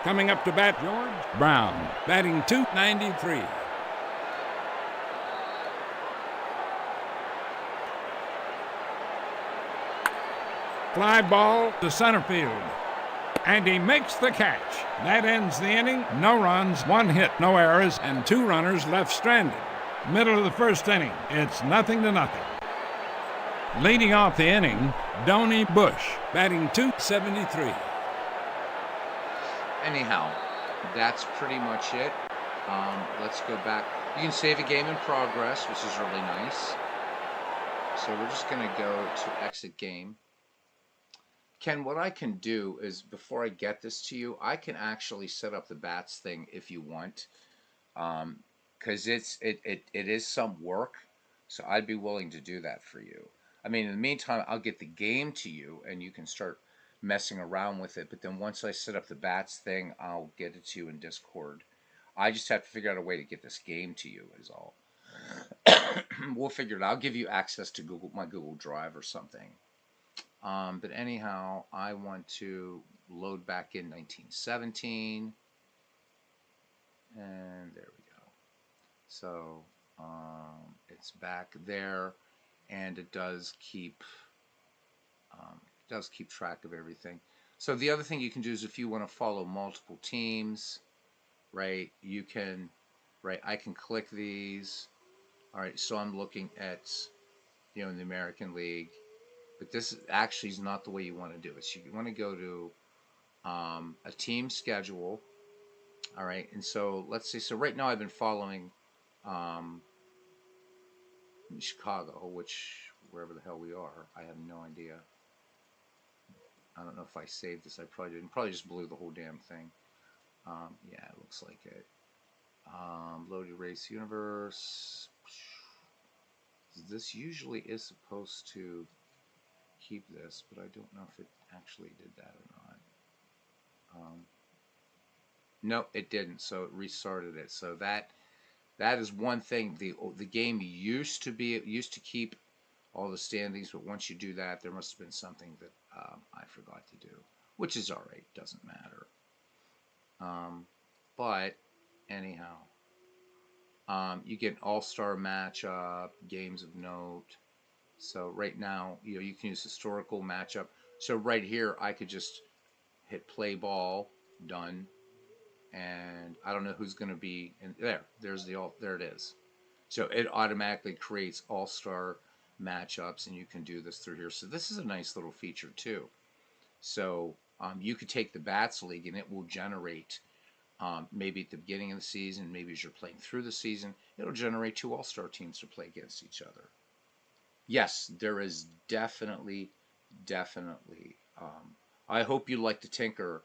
[SPEAKER 2] Coming up to bat, George Brown, batting .293. Fly ball to center field. And he makes the catch. That ends the inning. No runs, 1 hit, no errors, and 2 runners left stranded. Middle of the first inning. It's 0-0. Leading off the inning, Donnie Bush, batting .273.
[SPEAKER 1] Anyhow, that's pretty much it. Let's go back. You can save a game in progress, which is really nice. So we're just going to go to exit game. Ken, what I can do is, before I get this to you, I can actually set up the bats thing if you want, because it is some work, so I'd be willing to do that for you. I mean, in the meantime, I'll get the game to you, and you can start messing around with it, but then once I set up the bats thing, I'll get it to you in Discord. I just have to figure out a way to get this game to you, is all. We'll figure it out. I'll give you access to my Google Drive or something. But anyhow, I want to load back in 1917. And there we go. So it's back there, and it does keep track of everything. So the other thing you can do is, if you want to follow multiple teams, right, you can, right, I can click these. All right, so I'm looking at, in the American League. But this actually is not the way you want to do it. So you want to go to a team schedule. All right. And so let's see. So right now I've been following Chicago, wherever the hell we are. I have no idea. I don't know if I saved this. I probably didn't. Probably just blew the whole damn thing. Yeah, it looks like it. Loaded race universe. This usually is supposed to keep this, but I don't know if it actually did that or not. No, it didn't, so it restarted it. So that is one thing. The game used to keep all the standings, but once you do that, there must have been something that I forgot to do, which is all right, doesn't matter. But anyhow, you get an all-star matchup, games of note. So right now, you can use historical matchup. So right here, I could just hit play ball, done, and I don't know who's going to be in there. There it is. So it automatically creates all-star matchups, and you can do this through here. So this is a nice little feature too. So you could take the Bats League, and it will generate, maybe at the beginning of the season, maybe as you're playing through the season, it'll generate 2 all-star teams to play against each other. Yes, there is definitely. I hope you like to tinker,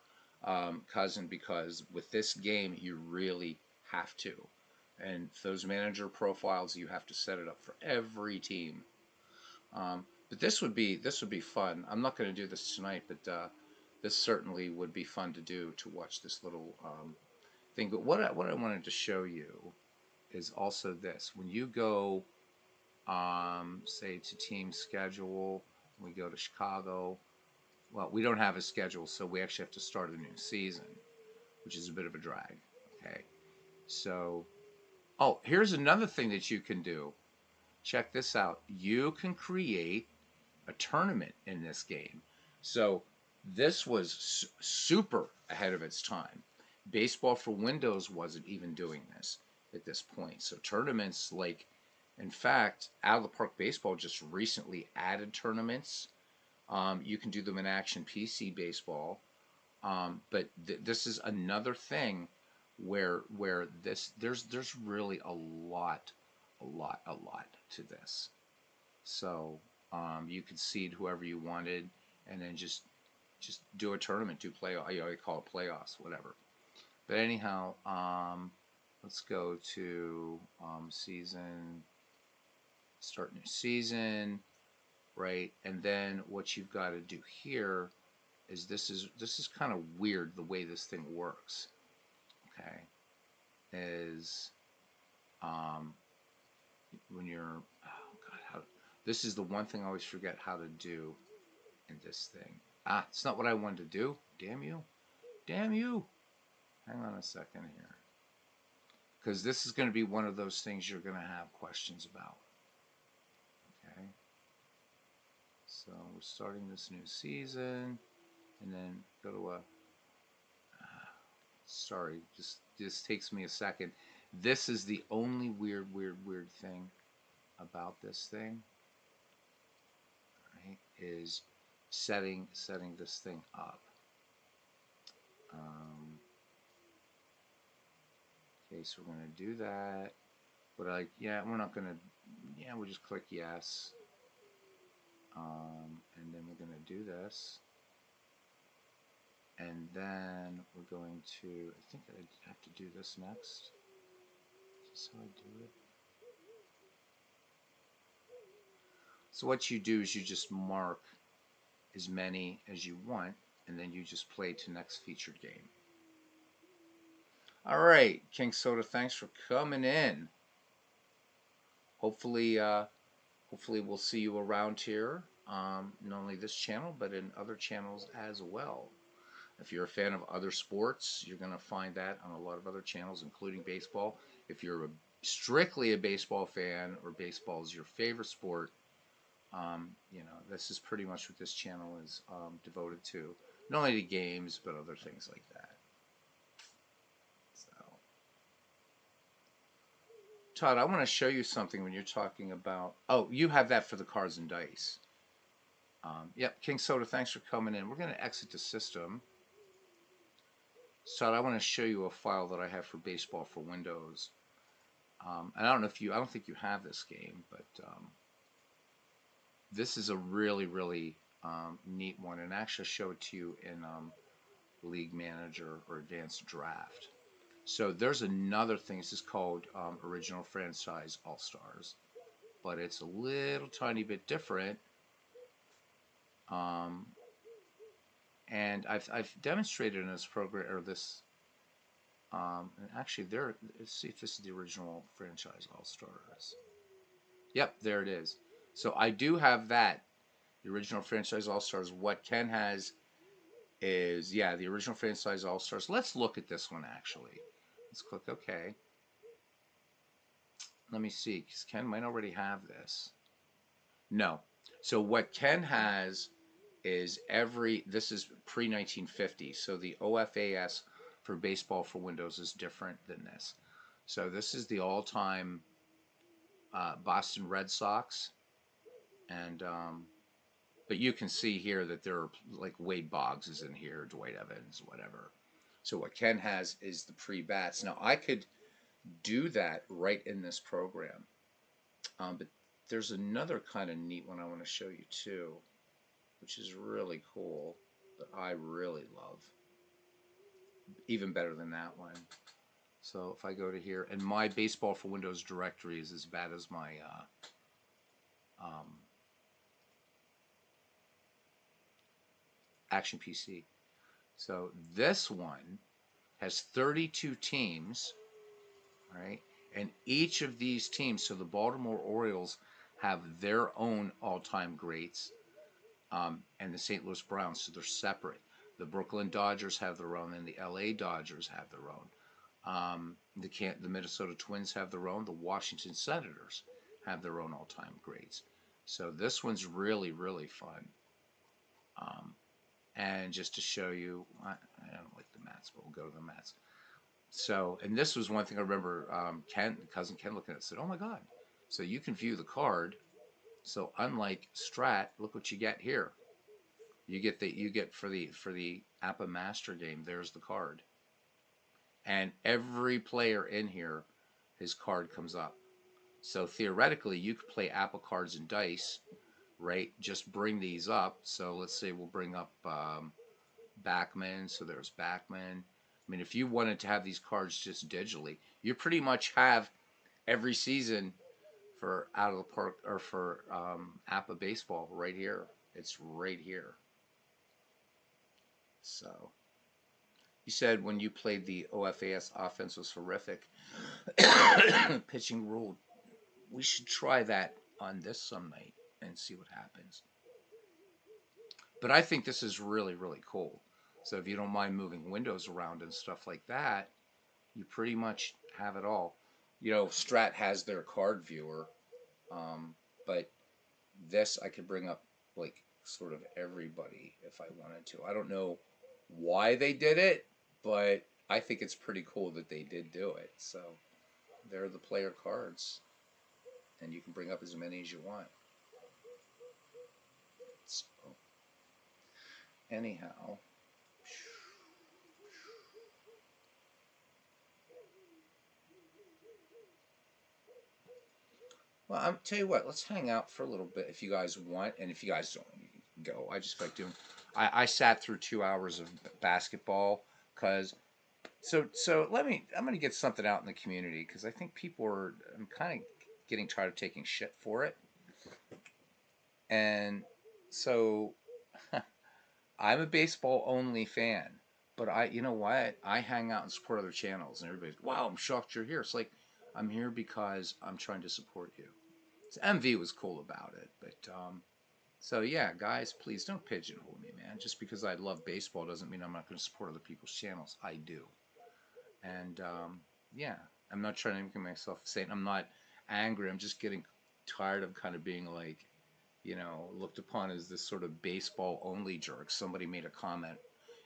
[SPEAKER 1] cousin, because with this game you really have to. and those manager profiles, you have to set it up for every team. But this would be fun. I'm not going to do this tonight, but this certainly would be fun to do, to watch this little thing. But what I wanted to show you is also this. When you go, say, to team schedule, we go to Chicago. Well, we don't have a schedule, so we actually have to start a new season, which is a bit of a drag. Okay, so here's another thing that you can do. Check this out. You can create a tournament in this game. So this was super ahead of its time. Baseball for Windows wasn't even doing this at this point. So tournaments, like, in fact, Out of the Park Baseball just recently added tournaments. You can do them in Action PC Baseball, but this is another thing where there's really a lot to this. So you could seed whoever you wanted, and then just do a tournament, do play. You call it playoffs, whatever. But anyhow, let's go to season, start new season, right? And then what you've got to do here is this is kind of weird the way this thing works. Okay, is when you're, oh god, this is the one thing I always forget how to do in this thing. It's not what I wanted to do. Damn you. Damn you. Hang on a second here. Because this is going to be one of those things you're going to have questions about. Okay. So we're starting this new season. And then go to a... sorry, just this takes me a second. This is the only weird thing about this thing. Right? Is setting this thing up. Okay, so we're going to do that. But we're not going to, we'll just click yes. And then we're going to do this. And then we're going to, I think I have to do this next. Is this how I do it? So what you do is you just mark as many as you want, and then you just play to next featured game. All right, King Soda, thanks for coming in. Hopefully we'll see you around here, not only this channel, but in other channels as well. If you're a fan of other sports, you're going to find that on a lot of other channels, including baseball. If you're strictly a baseball fan, or baseball is your favorite sport, this is pretty much what this channel is devoted to. Not only to games, but other things like that. So, Todd, I want to show you something when you're talking about... Oh, you have that for the cards and dice. Yep, King Soda, thanks for coming in. We're going to exit the system. So I want to show you a file that I have for Baseball for Windows. And I don't think you have this game, but this is a really neat one, and actually show it to you in League Manager or Advanced Draft. So there's another thing. This is called Original Franchise All-Stars, but it's a little tiny bit different. And I've demonstrated in this program, or this, and actually let's see if this is the Original Franchise All-Stars. Yep, there it is. So I do have that, the Original Franchise All-Stars. What Ken has is, the Original Franchise All-Stars. Let's look at this one, actually. Let's click OK. Let me see, because Ken might already have this. No. So what Ken has is this is pre-1950, so the OFAS for Baseball for Windows is different than this. So this is the all-time Boston Red Sox, and but you can see here that there are, like, Wade Boggs is in here, Dwight Evans, whatever. So what Ken has is the pre-bats. Now I could do that right in this program, but there's another kind of neat one I want to show you too, which is really cool, that I really love, even better than that one. So if I go to here, and my Baseball for Windows directory is as bad as my Action PC. So this one has 32 teams, right? And each of these teams, so the Baltimore Orioles have their own all-time greats, and the St. Louis Browns, so they're separate. The Brooklyn Dodgers have their own, and the LA Dodgers have their own. The Minnesota Twins have their own. The Washington Senators have their own all-time greats. So this one's really, really fun. And just to show you, I don't like the Mets, but we'll go to the Mets. So, and this was one thing I remember cousin Ken looking at it, said, oh my God. So you can view the card. So unlike Strat, look what you get here. You get for the APBA Master game, there's the card. And every player in here, his card comes up. So theoretically, you could play APBA cards and dice, right? Just bring these up. So let's say we'll bring up Backman. So there's Backman. I mean, if you wanted to have these cards just digitally, you pretty much have every season for Out of the Park or for APBA baseball right here. It's right here. So you said when you played the OFAS, offense was horrific. Pitching ruled. We should try that on this some night and see what happens. But I think this is really, really cool. So if you don't mind moving windows around and stuff like that, you pretty much have it all. You know, Strat has their card viewer, but this I could bring up like sort of everybody if I wanted to. I don't know why they did it, but I think it's pretty cool that they did do it. So there are the player cards, and you can bring up as many as you want. So anyhow, well, I'll tell you what. Let's hang out for a little bit if you guys want, and if you guys don't, you can go. I just like doing. I sat through 2 hours of basketball because. So let me. I'm going to get something out in the community because I think people are. I'm kind of getting tired of taking shit for it, and so I'm a baseball only fan. But you know what? I hang out and support other channels, and everybody's, wow, I'm shocked you're here. It's like I'm here because I'm trying to support you. So MV was cool about it, but so yeah, guys, please don't pigeonhole me, man. Just because I love baseball doesn't mean I'm not going to support other people's channels. I do, and yeah, I'm not trying to make myself a saint. I'm not angry. I'm just getting tired of kind of being like, looked upon as this sort of baseball only jerk. Somebody made a comment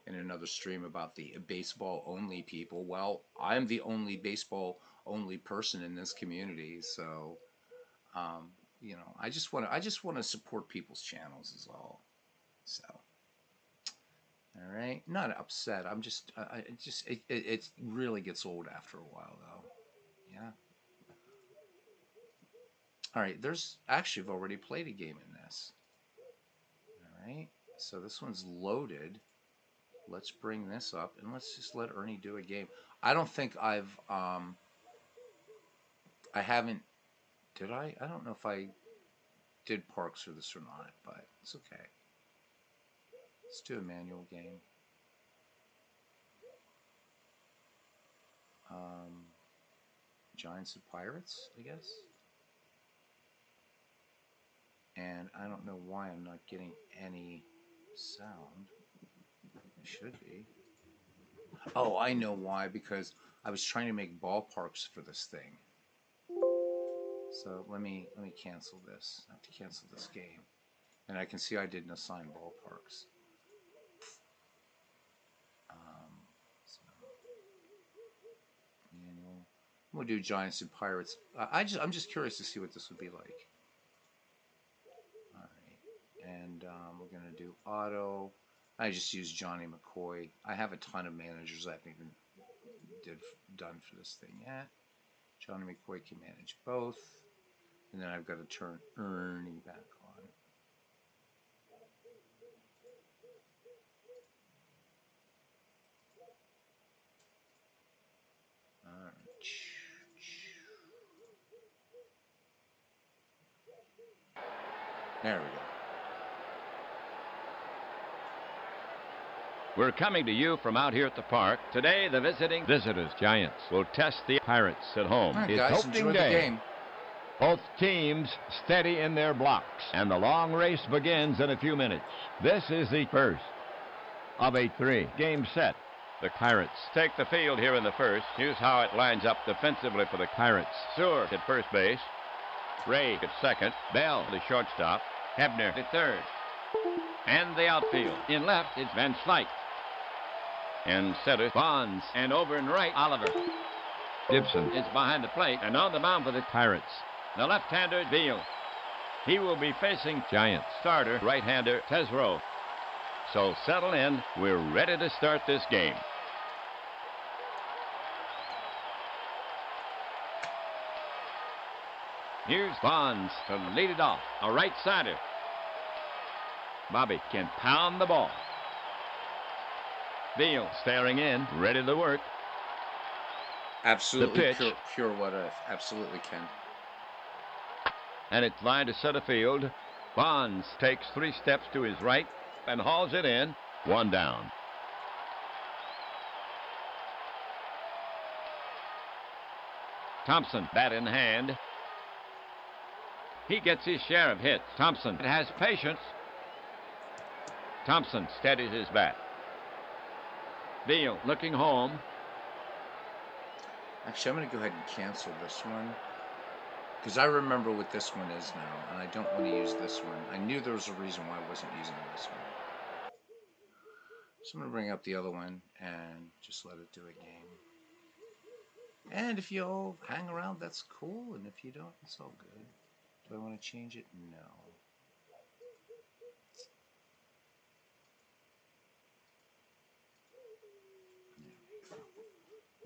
[SPEAKER 1] in another stream about the baseball only people. Well, I'm the only baseball only person in this community, so I just want to support people's channels is all. So, all right, not upset. I'm just it really gets old after a while though. Yeah. All right, there's actually I've already played a game in this. All right, so this one's loaded. Let's bring this up and let's just let Ernie do a game. I don't think I haven't, did I? I don't know if I did Parks for this or not, but it's okay. Let's do a manual game. Giants and Pirates, I guess. And I don't know why I'm not getting any sound. It should be. Oh, I know why, because I was trying to make ballparks for this thing. So let me cancel this. I have to cancel this game. And I can see I didn't assign ballparks. So manual. We'll do Giants and Pirates. I'm just curious to see what this would be like. All right, and we're gonna do auto. I just use Johnny McCoy. I have a ton of managers I haven't even done for this thing yet. Johnny McCoy can manage both, and then I've got to turn Ernie back on. All There we go.
[SPEAKER 3] We're coming to you from out here at the park. Today, the visiting visitors, Giants, will test the Pirates at home.
[SPEAKER 1] All right,
[SPEAKER 3] It's
[SPEAKER 1] guys,
[SPEAKER 3] opening
[SPEAKER 1] enjoy the
[SPEAKER 3] day.
[SPEAKER 1] game.
[SPEAKER 3] Both teams steady in their blocks, and the long race begins in a few minutes. This is the first of a three-game set. The Pirates take the field here in the first. Here's how it lines up defensively for the Pirates. Seward at first base. Ray at second. Bell, the shortstop. Hebner at third. And the outfield. In left is Van Slyke. In center, Bonds. And over in right, Oliver. Gibson is behind the plate and on the mound for the Pirates. The left-hander, Beal. He will be facing Giants starter, right-hander, Tesreau. So settle in. We're ready to start this game. Here's Bonds to lead it off. A right-sider. Bobby can pound the ball. Beal staring in, ready to work.
[SPEAKER 1] Absolutely pure what if. Absolutely can.
[SPEAKER 3] And it's lined to center field. Bonds takes 3 steps to his right and hauls it in. 1 down. Thompson, bat in hand. He gets his share of hits. Thompson has patience. Thompson steadies his bat. Beal looking home.
[SPEAKER 1] Actually, I'm going to go ahead and cancel this one. Because I remember what this one is now, and I don't want to use this one. I knew there was a reason why I wasn't using this one. So I'm going to bring up the other one and just let it do a game. And if you all hang around, that's cool. And if you don't, it's all good. Do I want to change it? No.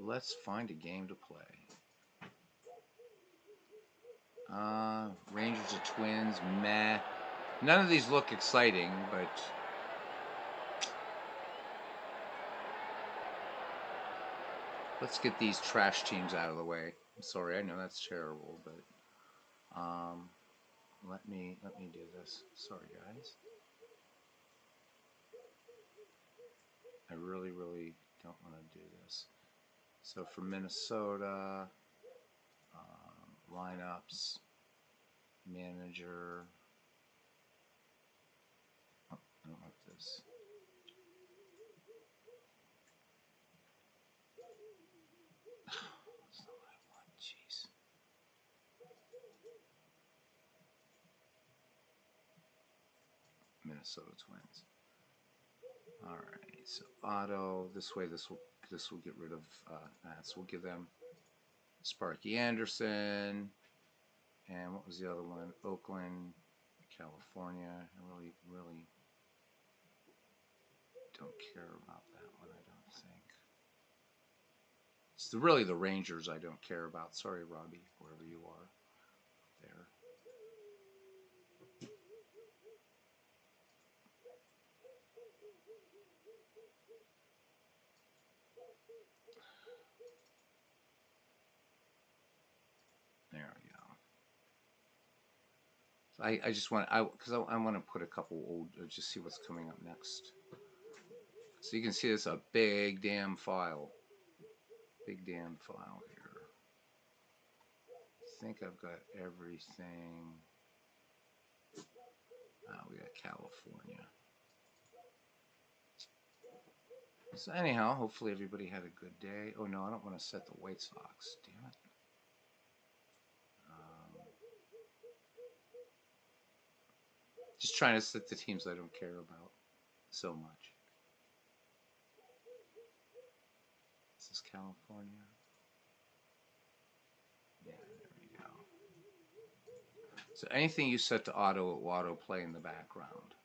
[SPEAKER 1] Let's find a game to play. Rangers or Twins, meh. None of these look exciting, but let's get these trash teams out of the way. I'm sorry, I know that's terrible, but let me do this. Sorry, guys. I really don't want to do this. So for Minnesota, lineups, manager. Oh, I don't want this. That's not what I want. Jeez. Minnesota Twins. All right. So auto. This way, this will get rid of that. So we'll give them Sparky Anderson. And what was the other one? Oakland, California. I really don't care about that one, I don't think. It's really the Rangers I don't care about. Sorry, Robbie, wherever you are there. There we go. So I just want I want to put a couple old just see what's coming up next. So you can see this a big damn file. Big damn file here. I think I've got everything. We got California. So anyhow, hopefully everybody had a good day. Oh no, I don't want to set the White Sox. Damn it. Just trying to set the teams I don't care about so much. This is California. Yeah, there we go. So anything you set to auto, it will auto-play in the background.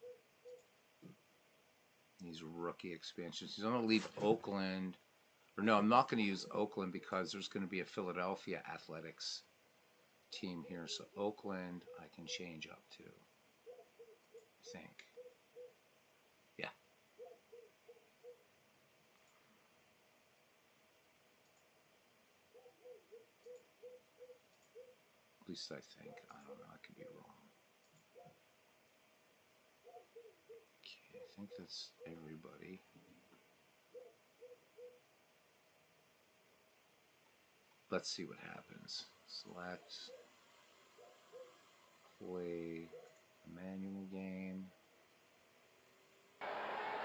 [SPEAKER 1] These rookie expansions. I'm going to leave Oakland. Or no, I'm not going to use Oakland because there's going to be a Philadelphia Athletics team here. So Oakland I can change up to. I think. Yeah. At least I think. I don't know. I could be wrong. I think that's everybody. Let's see what happens. Select, play a manual game.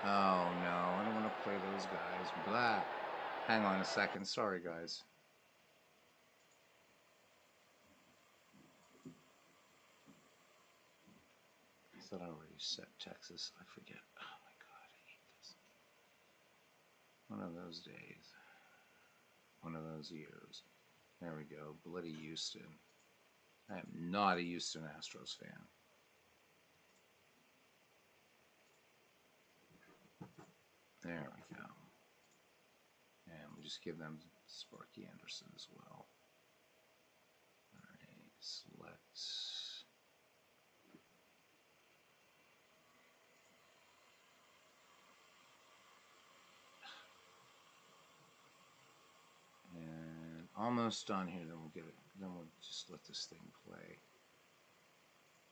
[SPEAKER 1] Oh no, I don't want to play those guys. Blah. Hang on a second. Sorry, guys. I thought I already set Texas. I forget. Oh my God, I hate this. One of those days. One of those years. There we go. Bloody Houston. I am not a Houston Astros fan. There we go. And we just give them Sparky Anderson as well. Alright, select. And almost done here, then we'll get it. Then we'll just let this thing play.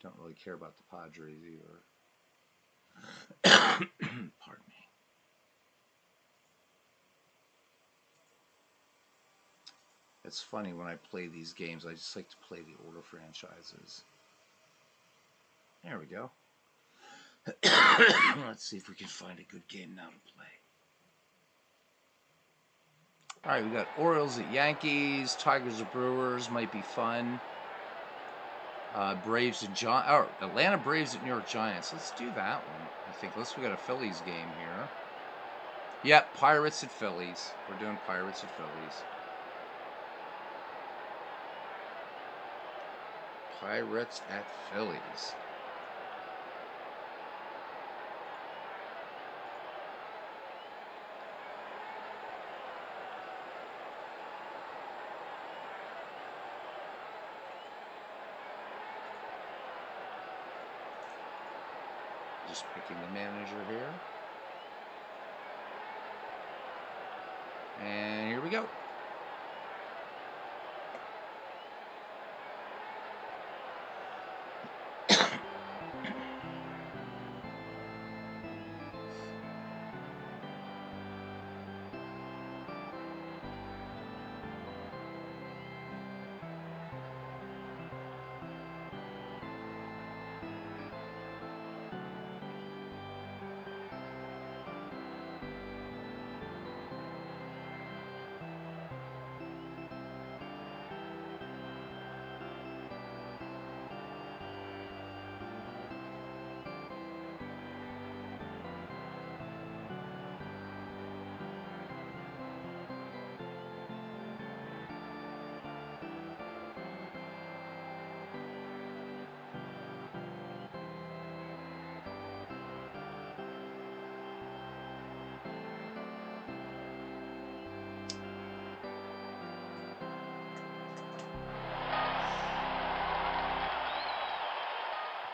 [SPEAKER 1] Don't really care about the Padres either. Pardon me. It's funny when I play these games, I just like to play the older franchises. There we go. Let's see if we can find a good game now to play. Alright, we got Orioles at Yankees, Tigers at Brewers, might be fun. Braves at Atlanta Braves at New York Giants. Let's do that one. I think we got a Phillies game here. Yep, Pirates at Phillies. We're doing Pirates at Phillies. Pirates at Phillies. Just picking the manager here. And here we go.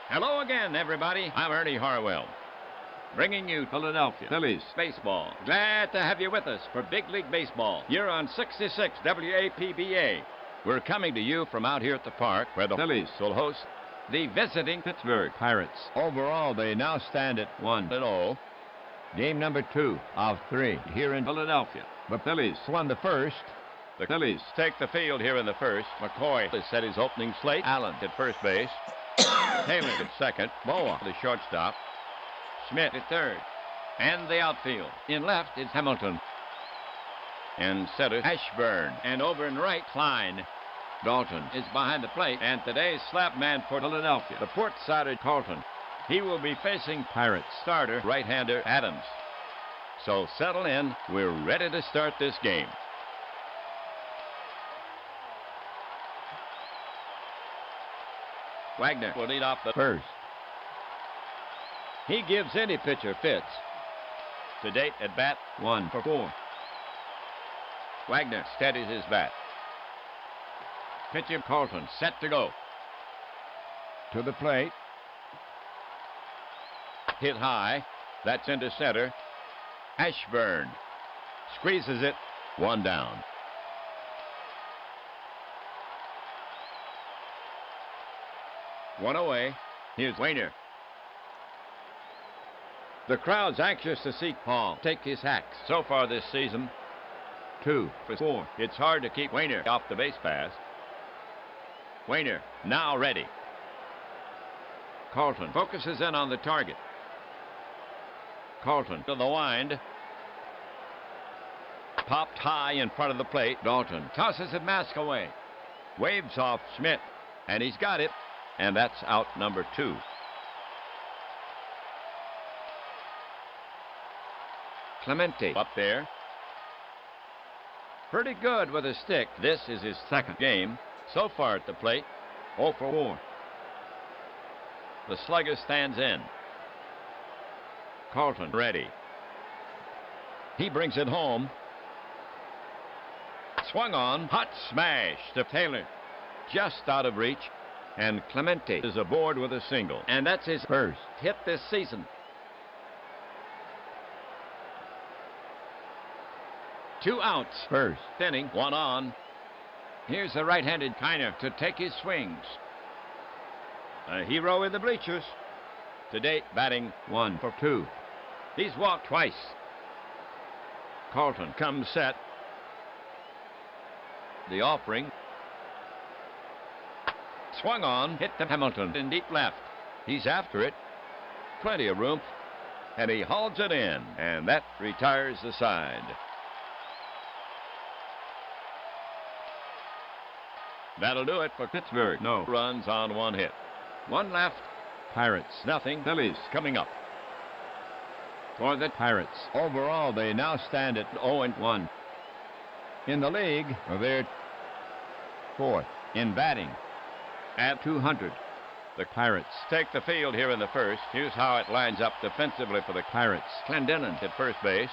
[SPEAKER 3] Hello again, everybody. I'm Ernie Harwell, bringing you Philadelphia Phillies baseball. Glad to have you with us for Big League Baseball here on 66 WAPBA. We're coming to you from out here at the park where the Phillies will host the visiting Pittsburgh Pirates. Overall, they now stand at 1-0. Game number 2 of 3 here in Philadelphia. The Phillies won the first. The Phillies take the field here in the first. McCoy has set his opening slate. Allen at first base. Taylor at second. Boa, the shortstop. Schmidt at third. And the outfield. In left is Hamilton. And center, Ashburn. And over in right, Klein. Dalton is behind the plate. And today's slap man for Philadelphia, the port-sider Carlton. He will be facing Pirates starter, right-hander Adams. So settle in. We're ready to start this game. Wagner will lead off the first. He gives any pitcher fits. To date at bat, 1 for 4. Wagner steadies his bat. Pitcher Carlton set to go. To the plate. Hit high. That's into center. Ashburn squeezes it. 1 down. One away. Here's Wayner. The crowd's anxious to see Paul take his hacks. So far this season, 2 for 4. It's hard to keep Wayner off the base pass. Wayner now ready. Carlton focuses in on the target. Carlton to the wind. Popped high in front of the plate. Dalton tosses it mask away. Waves off Schmidt, and he's got it. And that's out number 2. Clemente up there. Pretty good with a stick. This is his second game so far at the plate. 0 for 4. The slugger stands in. Carlton ready. He brings it home. Swung on. Hot smash to Taylor. Just out of reach. And Clemente is aboard with a single. And that's his first hit this season. 2 outs. First inning. 1 on. Here's the right-handed Kiner to take his swings. A hero in the bleachers. To date, batting 1 for 2. He's walked twice. Carlton comes set. The offering. Swung on. Hit to Hamilton in deep left. He's after it. Plenty of room. And he hauls it in. And that retires the side. That'll do it for Pittsburgh. No runs on 1 hit. 1 left. Pirates nothing. Phillies coming up. For the Pirates, overall they now stand at 0-1. In the league, they're 4th in batting at 200. The Pirates take the field here in the first. Here's how it lines up defensively for the Pirates. Clendenon at first base.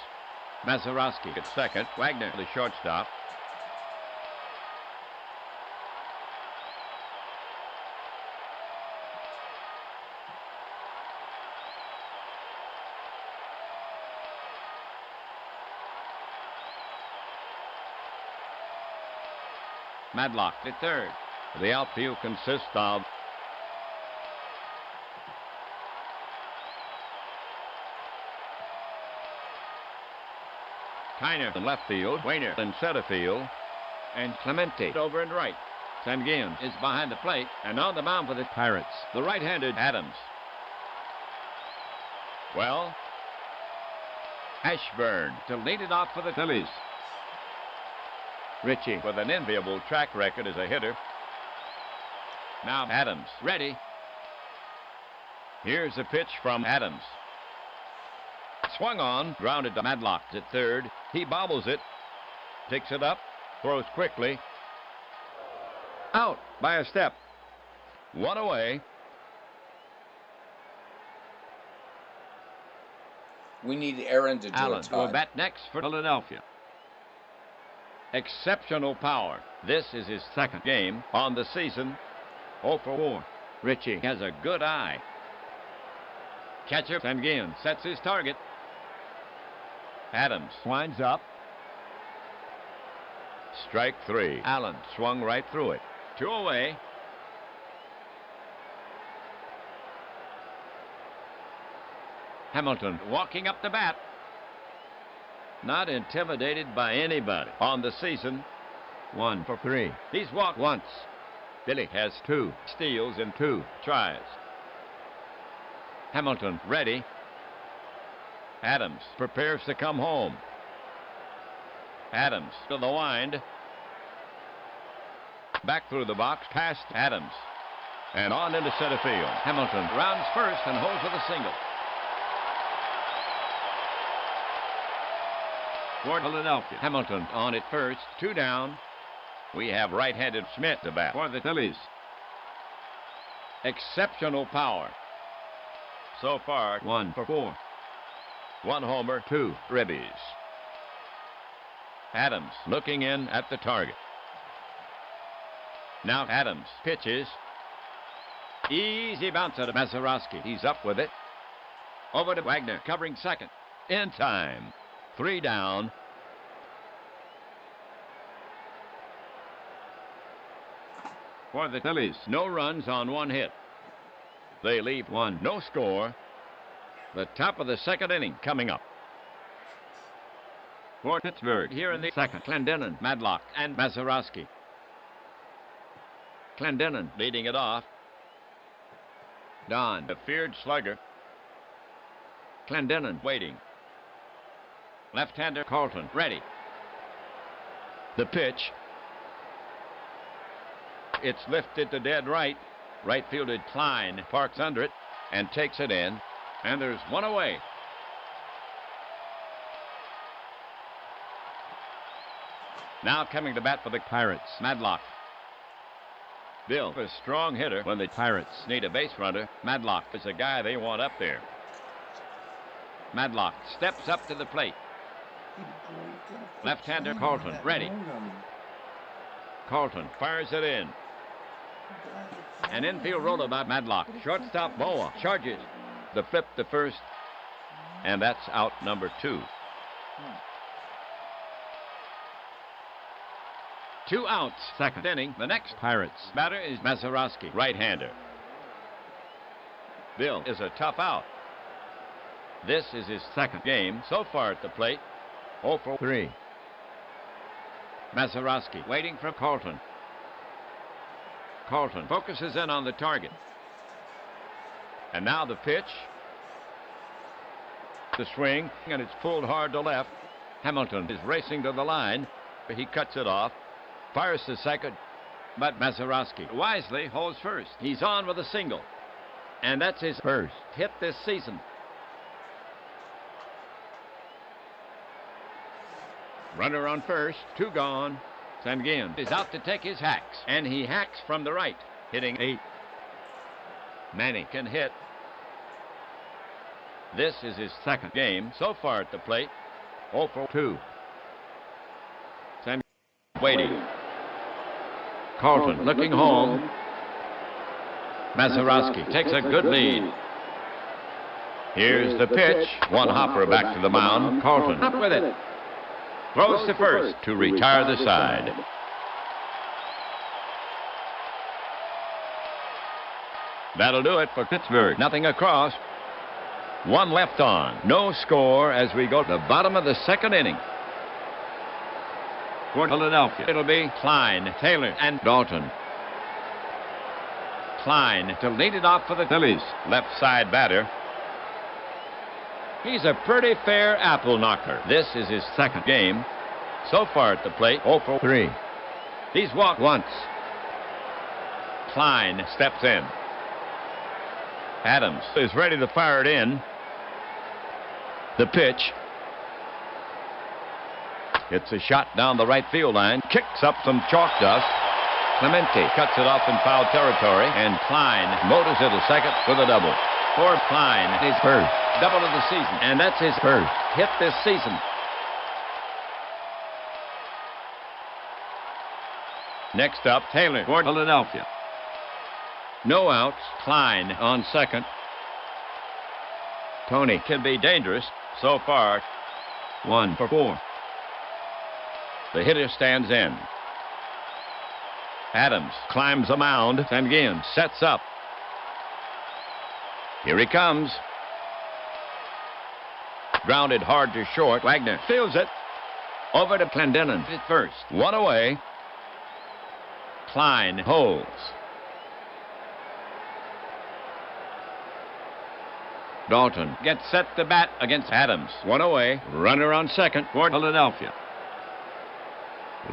[SPEAKER 3] Mazeroski at second. Wagner the shortstop. Madlock at third. The outfield consists of Kiner in left field, Wayner in center field, and Clemente over in right. Sanguin is behind the plate, and on the mound for the Pirates, the right-handed Adams. Well, Ashburn to lead it off for the Phillies. Ritchie with an enviable track record as a hitter. Now Adams ready. Here's a pitch from Adams. Swung on, grounded to Madlock at third. He bobbles it, takes it up, throws quickly. Out by a step. 1 away.
[SPEAKER 1] We need Aaron to do
[SPEAKER 3] Allen
[SPEAKER 1] it, Todd.
[SPEAKER 3] will bat next for Philadelphia. Exceptional power. This is his second game on the season. 0 for 4. Ritchie has a good eye. Catcher Sanguin sets his target. Adams winds up. Strike 3. Allen swung right through it. 2 away. Hamilton walking up the bat. Not intimidated by anybody on the season. 1 for 3. He's walked once. Billy has 2 steals in 2 tries. Hamilton ready. Adams prepares to come home. Adams to the wind. Back through the box, past Adams. And on into center field. Hamilton rounds first and holds with a single. For Philadelphia, Hamilton on at first, 2 down. We have right-handed Schmidt to bat for the Phillies. Exceptional power. So far, 1 for 4. 1 homer, 2 ribbies. Adams looking in at the target. Now Adams pitches. Easy bounce out of Mazeroski. He's up with it. Over to Wagner, covering second. In time. 3 down. For the Phillies, no runs on 1 hit. They leave 1, no score. The top of the second inning coming up. For Pittsburgh, here in the second, Clendenon, Madlock, and Mazeroski. Clendenon leading it off. Don, a feared slugger. Clendenon waiting. Left-hander Carlton, ready. The pitch. It's lifted to dead right. Right fielder Klein parks under it and takes it in. And there's one away. Now coming to bat for the Pirates, Madlock. Bill, a strong hitter when the Pirates need a base runner. Madlock is a guy they want up there. Madlock steps up to the plate. Left-hander Carlton, ready. Carlton fires it in. An infield roller by Madlock. Shortstop Boa charges. The flip to first, and that's out number 2. 2 outs, second inning. The next Pirates batter is Mazeroski, right-hander. Bill is a tough out. This is his second game so far at the plate. 0 for 3. Mazeroski waiting for Carlton. Carlton focuses in on the target. And now the pitch. The swing, and it's pulled hard to left. Hamilton is racing to the line. He cuts it off. Fires to second, but Mazeroski wisely holds first. He's on with a single. And that's his first hit this season. Runner on first, 2 gone. Sanguin is out to take his hacks, and he hacks from the right, hitting 8. Manny can hit. This is his second game so far at the plate. 0 for 2. Sanguin waiting. Carlton looking home. Mazeroski takes a good lead. Here's the pitch. One hopper back to the mound. Carlton up with it. Throws to first to retire the side. That'll do it for Pittsburgh. Nothing across. 1 left on. No score as we go to the bottom of the second inning. For Philadelphia, it'll be Klein, Taylor, and Dalton. Klein to lead it off for the Phillies. Left side batter. He's a pretty fair apple knocker. This is his second game so far at the plate. 0 for 3. He's walked once. Klein steps in. Adams is ready to fire it in. The pitch. It's a shot down the right field line. Kicks up some chalk dust. Clemente cuts it off in foul territory. And Klein motors it to second with a double. For Klein, his first double of the season. And that's his first hit this season. Next up, Taylor for Philadelphia. No outs. Klein on second. Tony can be dangerous. So far, 1 for 4. The hitter stands in. Adams climbs a mound and again sets up. Here he comes. Grounded hard to short. Wagner fields it. Over to Clendenon at first. 1 away. Klein holds. Dalton gets set to bat against Adams. 1 away. Runner on second for Philadelphia.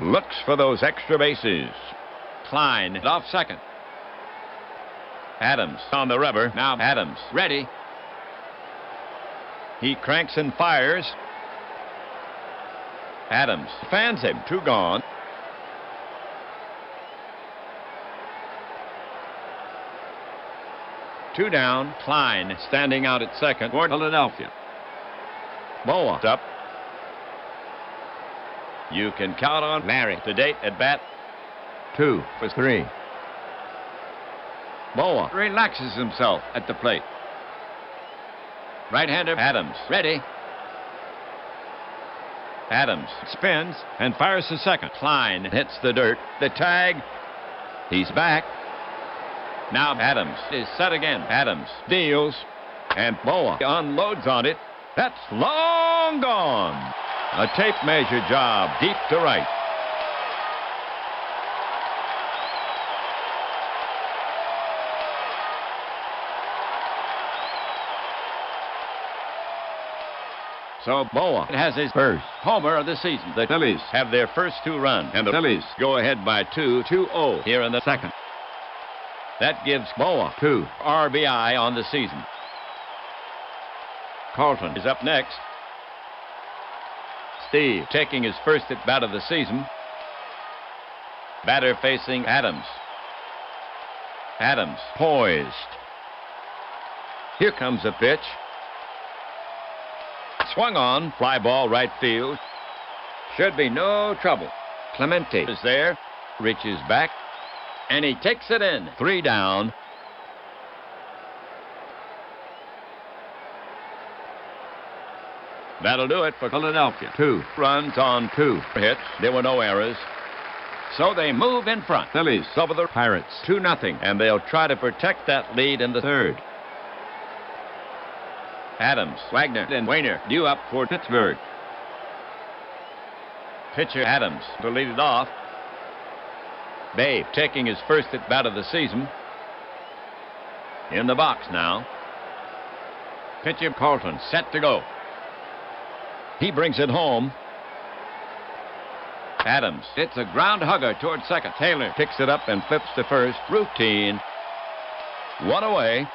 [SPEAKER 3] Looks for those extra bases. Klein off second. Adams on the rubber. Now Adams ready. He cranks and fires. Adams fans him. 2 gone. Two down. Klein standing out at second for Philadelphia. Boa up. You can count on Larry to date at bat. 2 for 3. Boa relaxes himself at the plate. Right-hander Adams ready. Adams spins and fires to second. Klein hits the dirt. The tag. He's back. Now Adams is set again. Adams deals. And Boa unloads on it. That's long gone. A tape measure job deep to right. So Boa has his first homer of the season. The Phillies have their first 2 runs, and the Phillies go ahead by 2-0 here in the second. That gives Boa 2 RBI on the season. Carlton is up next. Steve taking his first at bat of the season. Batter facing Adams. Adams poised. Here comes a pitch. Swung on, fly ball right field. Should be no trouble. Clemente is there, reaches back, and he takes it in. 3 down. That'll do it for Philadelphia. 2 runs on 2 hits. There were no errors. So they move in front. Phillies over the Pirates 2-0, and they'll try to protect that lead in the third. Adams, Wagner, and Wainer due up for Pittsburgh. Pitcher Adams to lead it off. Babe taking his first at bat of the season. In the box now. Pitcher Carlton set to go. He brings it home. Adams hits a ground hugger toward second. Taylor picks it up and flips to first. Routine. 1 away.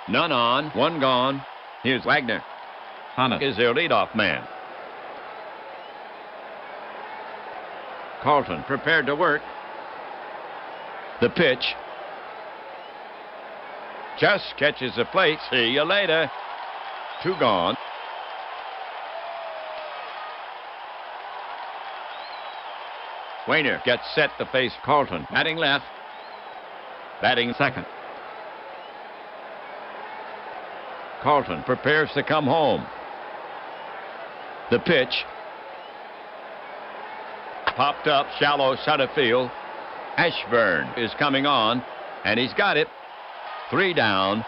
[SPEAKER 3] None on, 1 gone. Here's Wagner. Hanna is their leadoff man. Carlton prepared to work. The pitch. Just catches the plate. See you later. 2 gone. Wainer gets set to face Carlton. Batting left. Batting second. Carlton prepares to come home. The pitch. Popped up, shallow center field. Ashburn is coming on, and he's got it. 3 down.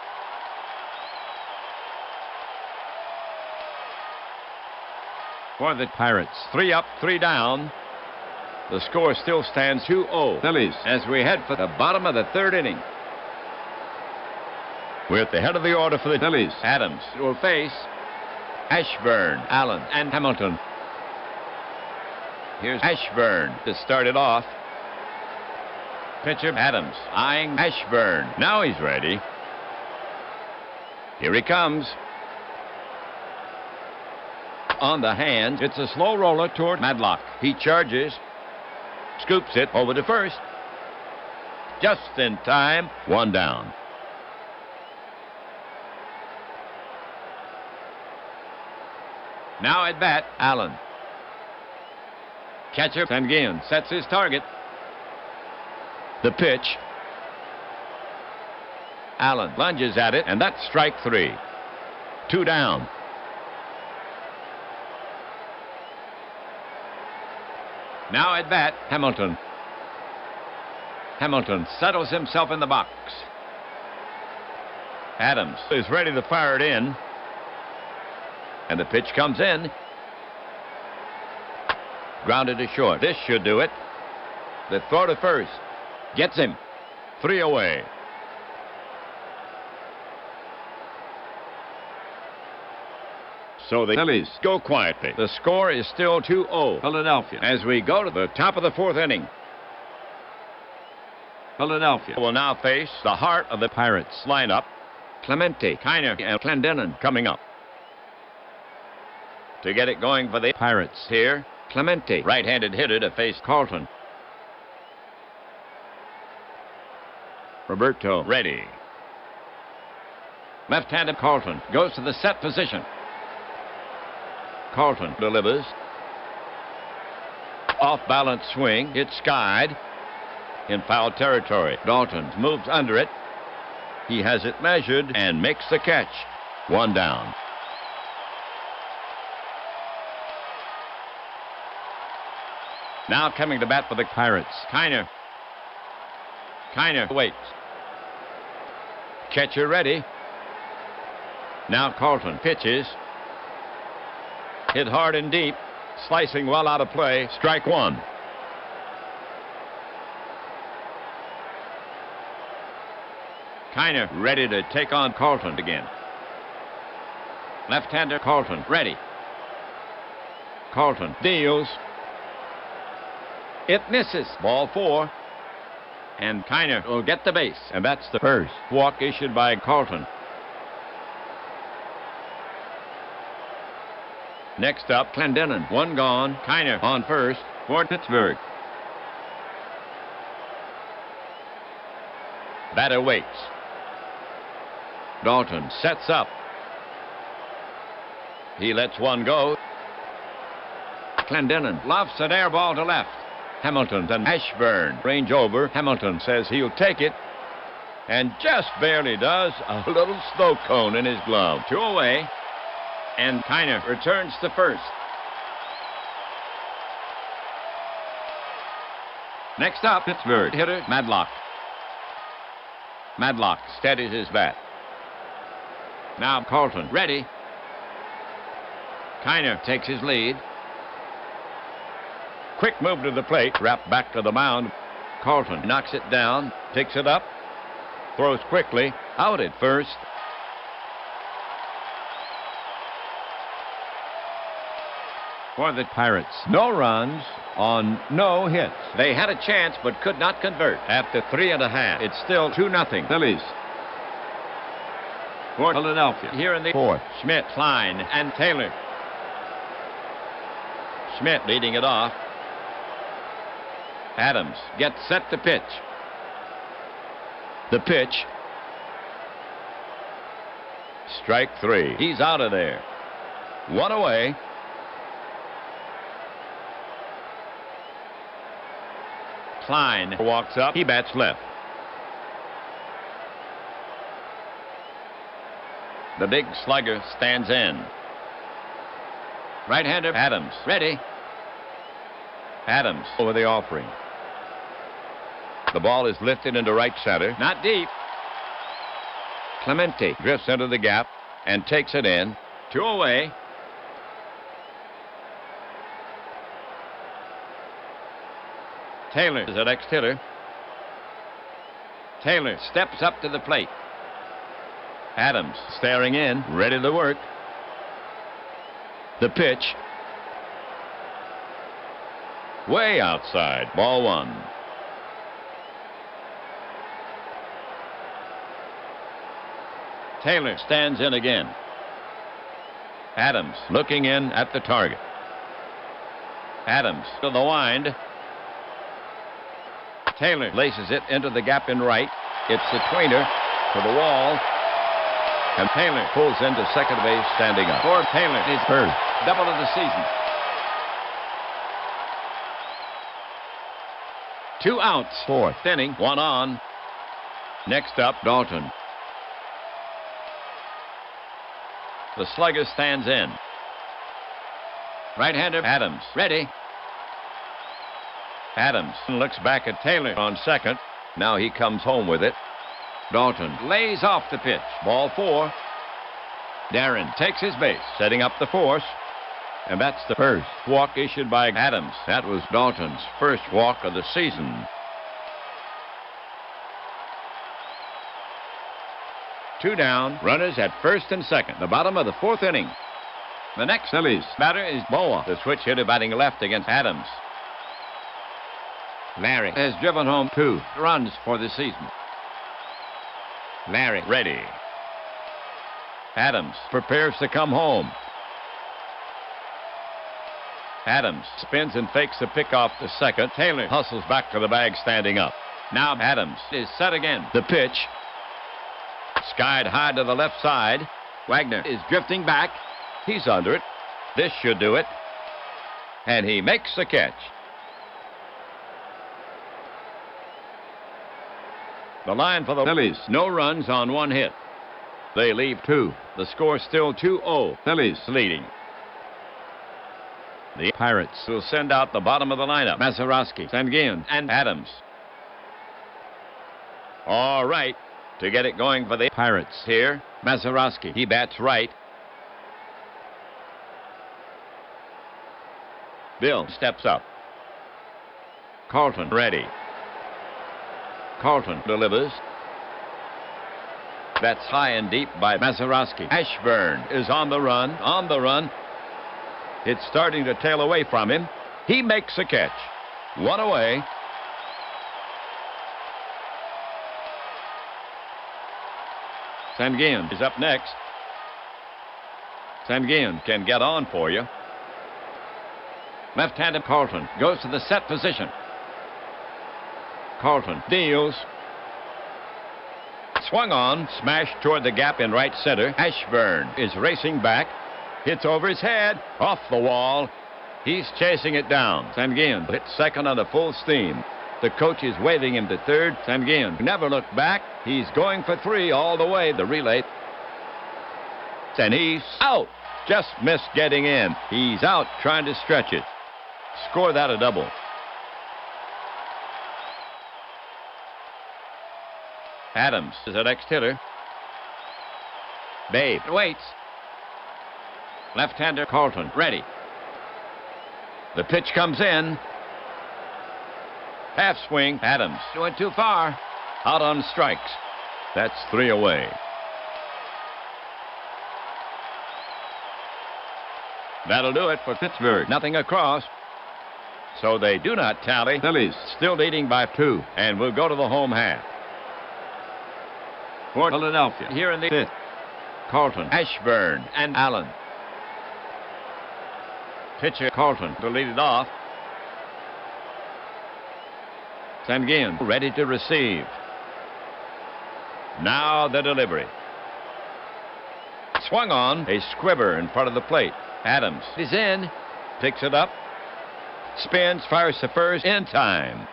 [SPEAKER 3] For the Pirates, 3 up, 3 down. The score still stands 2-0. Phillies as we head for the bottom of the third inning. We're at the head of the order for the Phillies. Adams will face Ashburn, Allen, and Hamilton. Here's Ashburn to start it off. Pitcher Adams eyeing Ashburn. Now he's ready. Here he comes. On the hands, it's a slow roller toward Madlock. He charges. Scoops it over to first. Just in time. 1 down. Now at bat, Allen. Catcher again sets his target. The pitch. Allen lunges at it, and that's strike 3. 2 down. Now at bat, Hamilton. Hamilton settles himself in the box. Adams is ready to fire it in. And the pitch comes in. Grounded to short. This should do it. The throw to first. Gets him. 3 away. So the Phillies go quietly. The score is still 2-0. Philadelphia. As we go to the top of the 4th inning. Philadelphia will now face the heart of the Pirates lineup. Clemente, Kiner, and Clendenon coming up. To get it going for the Pirates here, Clemente, right-handed hitter to face Carlton. Roberto ready. Left-handed Carlton goes to the set position. Carlton delivers. Off-balance swing. It's skied. In foul territory. Dalton moves under it. He has it measured and makes the catch. 1 down. Now coming to bat for the Pirates. Kiner. Kiner waits. Catcher ready. Now Carlton pitches. Hit hard and deep. Slicing well out of play. Strike one. Kiner ready to take on Carlton again. Left-hander Carlton ready. Carlton deals. It misses. Ball 4. And Kiner will get the base. And that's the first walk issued by Carlton. Next up, Clendenin. One gone. Kiner on first for Pittsburgh. Batter waits. Dalton sets up. He lets one go. Clendenin lofts an air ball to left. Hamilton and Ashburn range over. Hamilton says he'll take it. And just barely does. A little snow cone in his glove. 2 away. And Kiner returns to first. Next up, Pittsburgh hitter Madlock. Madlock steadies his bat. Now Carlton ready. Kiner takes his lead. Quick move to the plate, wrapped back to the mound. Carlton knocks it down, picks it up, throws quickly, out at first. For the Pirates, no runs on no hits. They had a chance but could not convert. After 3.5, it's still 2-0 Phillies. For Philadelphia, here in the fourth, Schmidt, Klein, and Taylor. Schmidt leading it off. Adams gets set to pitch. The pitch. Strike 3. He's out of there. 1 away. Klein walks up. He bats left. The big slugger stands in. Right-hander Adams ready. Adams over the offering. The ball is lifted into right center. Not deep. Clemente drifts into the gap and takes it in. 2 away. Taylor is the next hitter. Taylor steps up to the plate. Adams staring in, ready to work. The pitch. Way outside. Ball 1. Taylor stands in again. Adams looking in at the target. Adams to the wind. Taylor laces it into the gap in right. It's a tweener to the wall. And Taylor pulls into second base standing up. For Taylor, his first double of the season. 2 outs. Fourth inning. 1 on. Next up, Dalton. The slugger stands in. Right-hander Adams ready. Adams looks back at Taylor on second. Now he comes home with it. Dalton lays off the pitch. Ball 4. Darren takes his base, setting up the force. And that's the first walk issued by Adams. That was Dalton's first walk of the season. 2 down, runners at first and second. The bottom of the 4th inning. The next Phillies batter is Boa, the switch hitter batting left against Adams. Larry has driven home 2 runs for the season. Larry ready. Adams prepares to come home. Adams spins and fakes the pickoff to second. Taylor hustles back to the bag standing up. Now Adams is set again. The pitch. Skied high to the left side. Wagner is drifting back. He's under it. This should do it. And he makes the catch. The line for the Phillies. No runs on 1 hit. They leave 2. The score still 2-0. Phillies leading. The Pirates will send out the bottom of the lineup. Mazeroski, Sanguin, and Adams. All right. to get it going for the Pirates. Here, Mazeroski. He bats right. Bill steps up. Carlton ready. Carlton delivers. That's high and deep by Mazeroski. Ashburn is on the run. On the run. It's starting to tail away from him. He makes a catch. One away. Sanguin is up next. Sanguin can get on for you. Left-handed Carlton goes to the set position. Carlton deals. Swung on, smashed toward the gap in right center. Ashburn is racing back. Hits over his head, off the wall. He's chasing it down. Sanguin hits second on the full steam. The coach is waving him to third. Sanguin never looked back. He's going for three all the way. The relay. And he's out. Just missed getting in. He's out trying to stretch it. Score that a double. Adams is the next hitter. Babe waits. Left-hander Carlton ready. The pitch comes in. Half swing. Adams went too far. Out on strikes. That's three away. That'll do it for Pittsburgh. Nothing across. So they do not tally. Phillies still leading by 2. And we'll go to the home half. For Philadelphia, here in the 5th, Carlton, Ashburn, and Allen. Pitcher Carlton to lead it off. Sanguin ready to receive. Now the delivery. Swung on, a squibber in front of the plate. Adams is in, picks it up, spins, fires to first in time.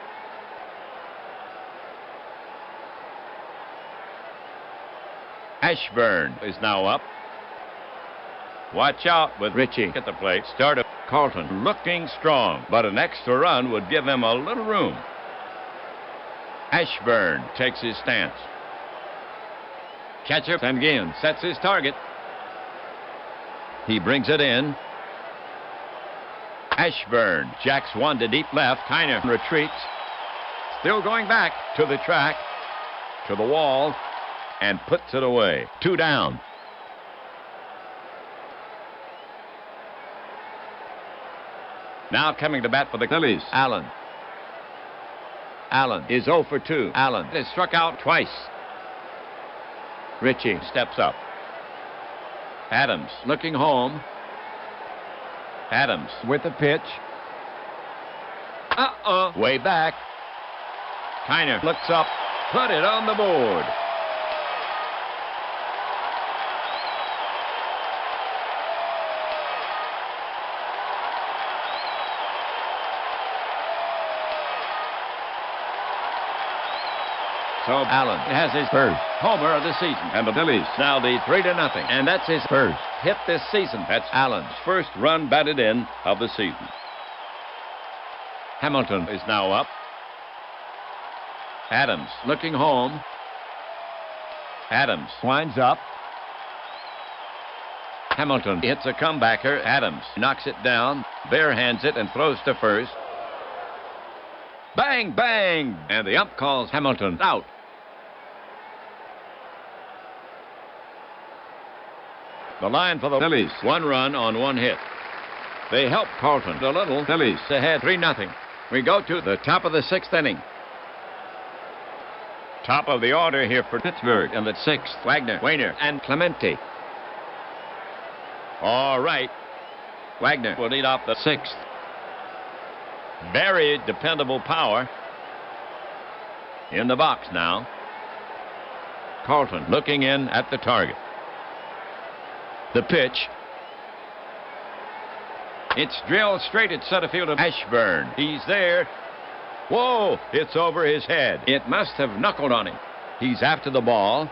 [SPEAKER 3] Ashburn is now up. Watch out with Ritchie at the plate. Start of Carlton looking strong, but an extra run would give him a little room. Ashburn takes his stance. Catcher Sanguin sets his target. He brings it in. Ashburn jacks one to deep left. Kiner retreats. Still going back to the track, to the wall, and puts it away. 2 down. Now coming to bat for the Phillies, Allen. Allen is 0 for 2. Allen has struck out twice. Ritchie steps up. Adams looking home. Adams with the pitch. Way back. Kiner looks up. Put it on the board. So Allen has his first homer of the season. And the Phillies now lead 3-0. And that's his first hit this season. That's Allen's first run batted in of the season. Hamilton is now up. Adams looking home. Adams winds up. Hamilton hits a comebacker. Adams knocks it down, barehands it, and throws to first. Bang, bang! And the ump calls Hamilton out. The line for the Phillies, 1 run on 1 hit. They help Carlton a little. Phillies ahead 3-0. We go to the top of the 6th inning. Top of the order here for Pittsburgh in the 6th. Wagner, Wainer, and Clemente. All right. Wagner will lead off the 6th. Very dependable power. In the box now. Carlton looking in at the target. The pitch. It's drilled straight at center field of Ashburn. He's there. Whoa! It's over his head. It must have knuckled on him. He's after the ball.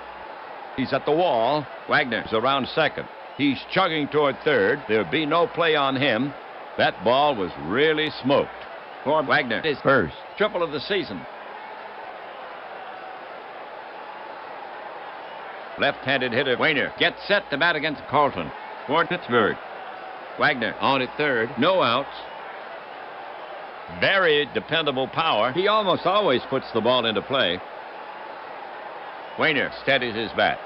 [SPEAKER 3] He's at the wall. Wagner's around second. He's chugging toward third. There'll be no play on him. That ball was really smoked. For Wagner, his first triple of the season. Left-handed hitter Wayner gets set to bat against Carlton for Pittsburgh. Wagner on at third. No outs. Very dependable power. He almost always puts the ball into play. Wayner steadies his bat.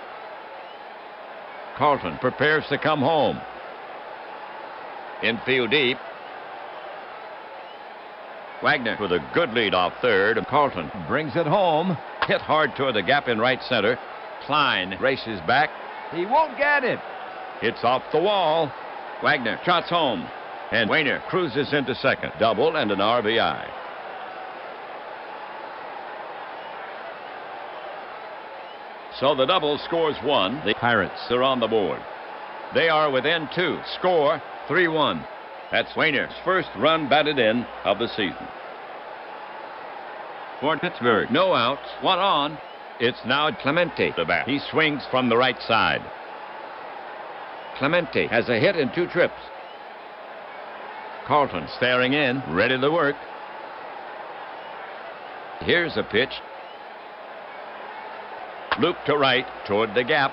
[SPEAKER 3] Carlton prepares to come home. Infield deep. Wagner with a good lead off third. Carlton brings it home. Hit hard toward the gap in right center. Klein races back. He won't get it. It's off the wall. Wagner trots home. And Wayner cruises into second. Double and an RBI. So the double scores one. The Pirates are on the board. They are within two. Score 3-1. That's Wayner's first run batted in of the season. For Pittsburgh, no outs, one on. It's now Clemente the bat. He swings from the right side. Clemente has a hit in 2 trips. Carlton staring in, ready to work. Here's a pitch. Loop to right, toward the gap.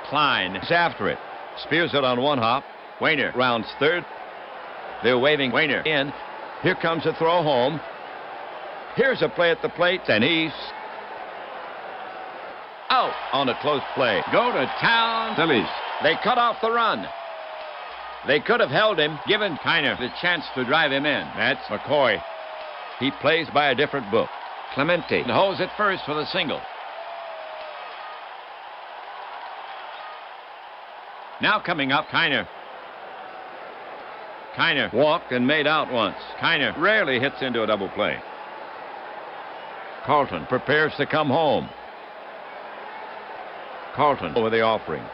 [SPEAKER 3] Klein is after it. Spears it on one hop. Wayner rounds third. They're waving Wayner in. Here comes a throw home. Here's a play at the plate, and he's out on a close play. Go to town, Phillies. They cut off the run. They could have held him, given Kiner the chance to drive him in. That's McCoy. He plays by a different book. Clemente holds it first for the single. Now coming up, Kiner. Kiner walked and made out once. Kiner rarely hits into a double play. Carlton prepares to come home. Carlton over the offering.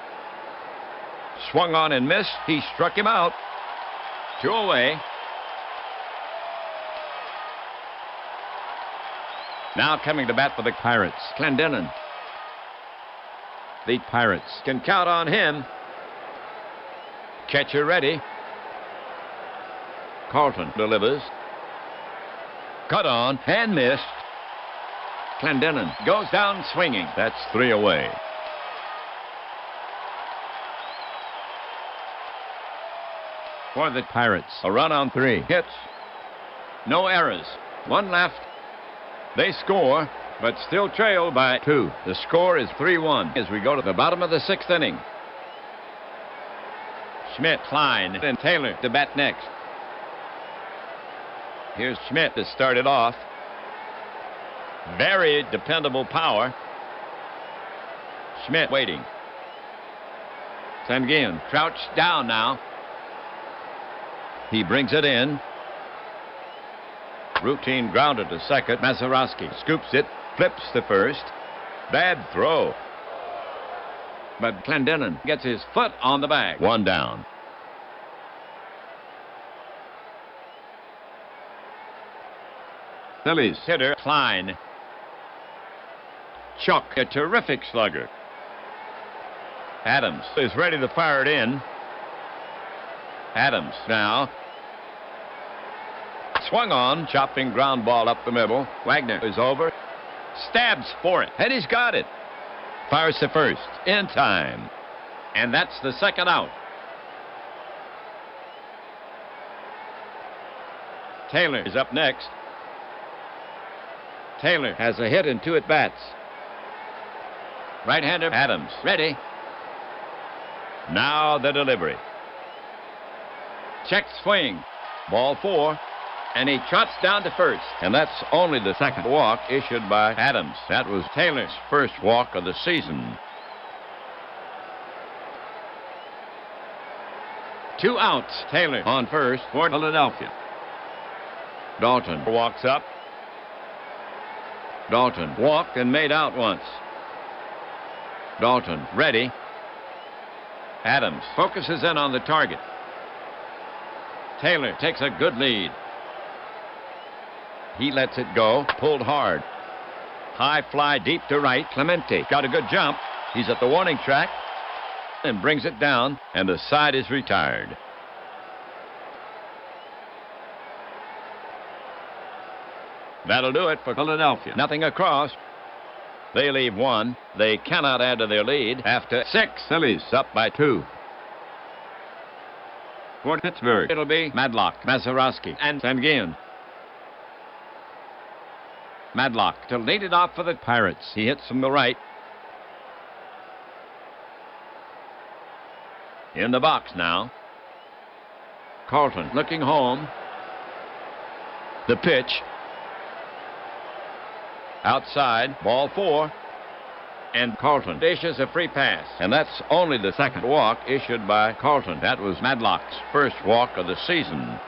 [SPEAKER 3] Swung on and missed. He struck him out. 2 away. Now coming to bat for the Pirates, Clendenon. The Pirates can count on him. Catcher ready. Carlton delivers. Cut on and missed. Clendenon goes down swinging. That's 3 away. For the Pirates, a run on 3 hits. No errors. 1 left. They score, but still trail by 2. The score is 3-1 as we go to the bottom of the 6th inning. Schmidt, Klein, and Taylor to bat next. Here's Schmidt to start it off. Very dependable power. Schmidt waiting. Sanguin crouched down now. He brings it in. Routine grounder to second. Mazeroski scoops it, flips to first. Bad throw. But Clendenon gets his foot on the bag. 1 down. Phillies hitter Klein. Chuck, a terrific slugger. Adams is ready to fire it in. Adams now. Swung on, chopping ground ball up the middle. Wagner is over. Stabs for it, and he's got it. Fires to first, in time. And that's the 2nd out. Taylor is up next. Taylor has a hit in 2 at-bats. Right-hander Adams, ready. Now the delivery. Check swing. Ball 4. And he trots down to first. And that's only the 2nd walk issued by Adams. That was Taylor's first walk of the season. 2 outs. Taylor on first for Philadelphia. Dalton walks up. Dalton walked and made out once. Dalton ready. Adams focuses in on the target. Taylor takes a good lead. He lets it go, pulled hard. High fly deep to right. Clemente got a good jump. He's at the warning track and brings it down, and the side is retired. That'll do it for Philadelphia. Nothing across. They leave one. They cannot add to their lead after 6. Phillies up by 2. For Pittsburgh, it'll be Madlock, Mazeroski, and Sanguin. Madlock to lead it off for the Pirates. He hits from the right. In the box now. Carlton looking home. The pitch. Outside, ball 4. And Carlton dishes a free pass. And that's only the second walk issued by Carlton. That was Madlock's first walk of the season.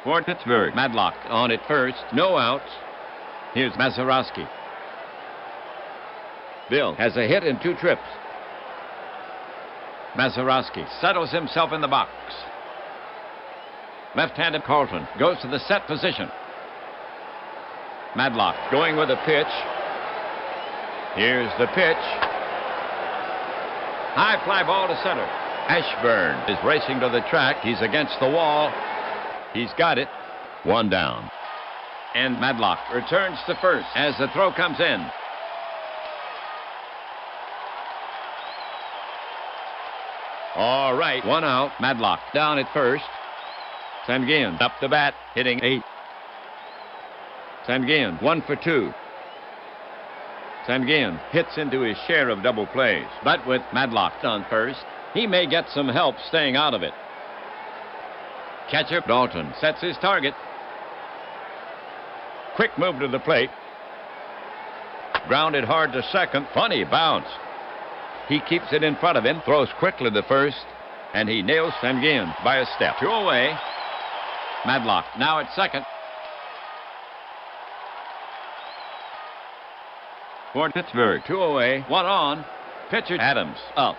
[SPEAKER 3] For Pittsburgh, Madlock on at first. No outs. Here's Mazeroski. Bill has a hit in 2 trips. Mazeroski settles himself in the box. Left-handed Carlton goes to the set position. Madlock going with a pitch. Here's the pitch. High fly ball to center. Ashburn is racing to the track. He's against the wall. He's got it. 1 down. And Madlock returns to first as the throw comes in. All right, 1 out. Madlock down at first. Sanguin up the bat, hitting 8. Sanguin 1 for 2. Sanguin hits into his share of double plays, but with Madlock on first, he may get some help staying out of it. Catcher Dalton sets his target. Quick move to the plate. Grounded hard to second. Funny bounce. He keeps it in front of him, throws quickly to first, and he nails Sanguin by a step. 2 away. Madlock now at second. For Pittsburgh, 2 away, 1 on. Pitcher Adams up.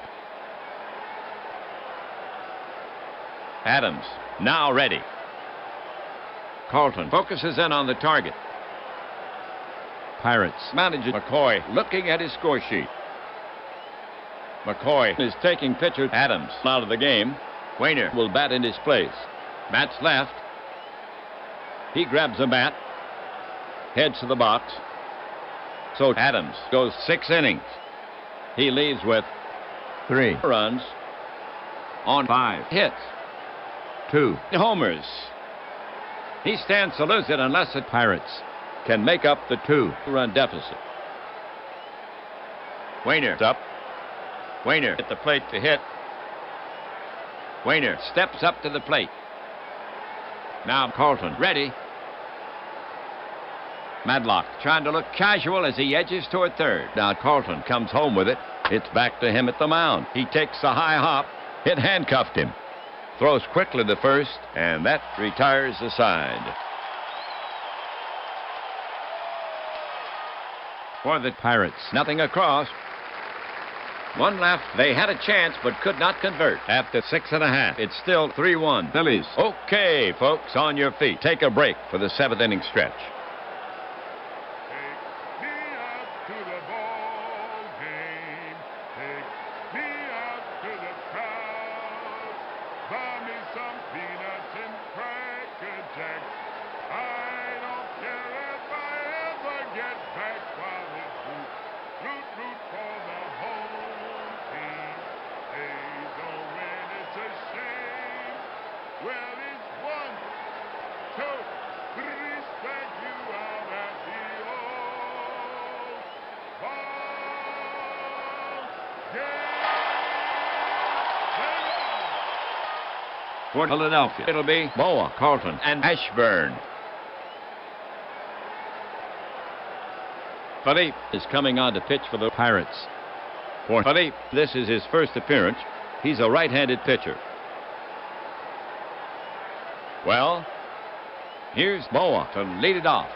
[SPEAKER 3] Adams now ready. Carlton focuses in on the target. Pirates manager McCoy looking at his score sheet. McCoy is taking pitcher Adams out of the game. Wainer will bat in his place. Bats left. He grabs a bat, heads to the box. So Adams goes 6 innings. He leaves with 3 runs on 5 hits, 2 homers. He stands to lose it unless the Pirates can make up the 2-run deficit. Wainer's up. Wainer at the plate to hit. Wainer steps up to the plate. Now Carlton ready. Madlock trying to look casual as he edges toward third. Now Carlton comes home with it. It's back to him at the mound. He takes a high hop. It handcuffed him. Throws quickly to first, and that retires the side. For the Pirates, nothing across. 1 left. They had a chance but could not convert. After 6.5, it's still 3-1. Phillies. Okay, folks, on your feet. Take a break for the 7th inning stretch. For Philadelphia, it'll be Boa, Carlton, and Ashburn. Philippe is coming on to pitch for the Pirates. For Philippe, this is his first appearance. He's a right-handed pitcher. Well, here's Boa to lead it off.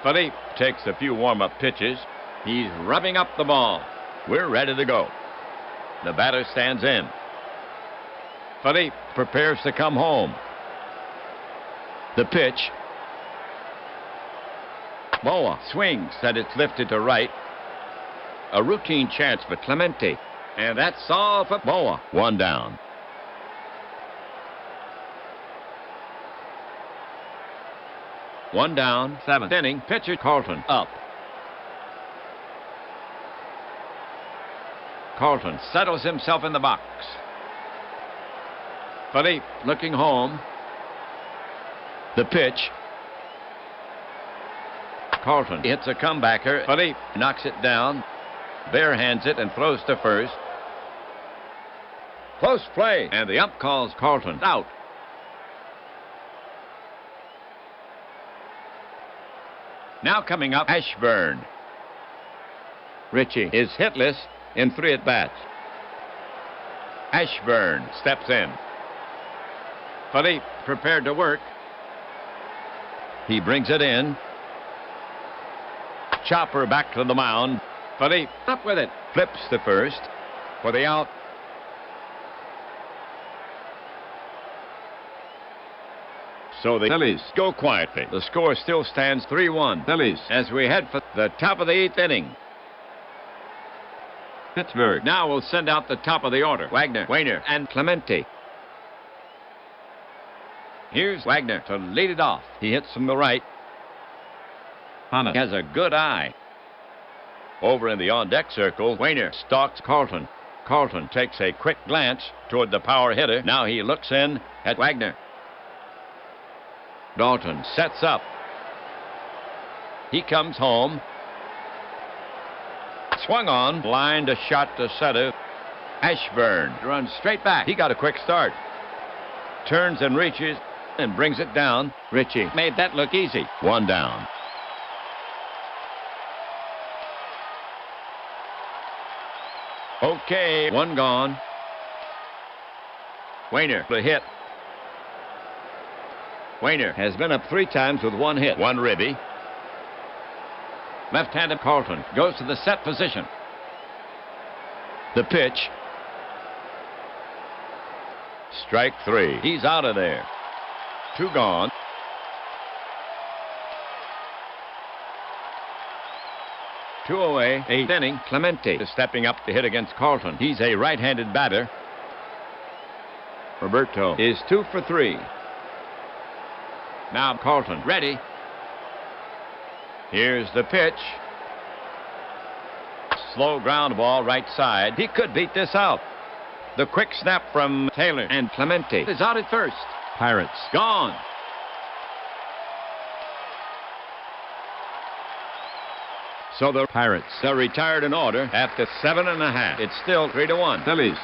[SPEAKER 3] Philippe takes a few warm-up pitches. He's rubbing up the ball. We're ready to go. The batter stands in. Philippe prepares to come home. The pitch. Boa swings that it's lifted to right. A routine chance for Clemente. And that's all for Boa. 1 down. One down, seventh inning. Pitcher Carlton up. Carlton settles himself in the box. Philippe looking home. The pitch. Carlton hits a comebacker. Philippe knocks it down. Barehands it and throws to first. Close play. And the ump calls Carlton out. Now coming up, Ashburn. Ritchie is hitless in 3 at-bats. Ashburn steps in. Philippe prepared to work. He brings it in. Chopper back to the mound. Philippe up with it. Flips to first for the out. So the Phillies go quietly. The score still stands 3-1. Phillies as we head for the top of the 8th inning. Pittsburgh now will send out the top of the order. Wagner, Wainer, and Clemente. Here's Wagner to lead it off. He hits from the right. Hanna has a good eye. Over in the on-deck circle, Wainer stalks Carlton. Carlton takes a quick glance toward the power hitter. Now he looks in at Wagner. Dalton sets up. He comes home. Swung on, lined a shot to center. Ashburn runs straight back. He got a quick start. Turns and reaches and brings it down. Ritchie made that look easy. One down. Okay, one gone. Wainer the hit. Wainer has been up 3 times with 1 hit. 1 ribby. Left-handed Carlton goes to the set position. The pitch. Strike 3. He's out of there. 2 gone. Two away. 8th inning. Clemente is stepping up to hit against Carlton. He's a right-handed batter. Roberto is 2 for 3. Now Carlton ready. Here's the pitch. Slow ground ball right side. He could beat this out. The quick snap from Taylor, and Clemente is out at first. Pirates gone. So the Pirates are retired in order after 7 1/2. It's still 3-1. Phillies.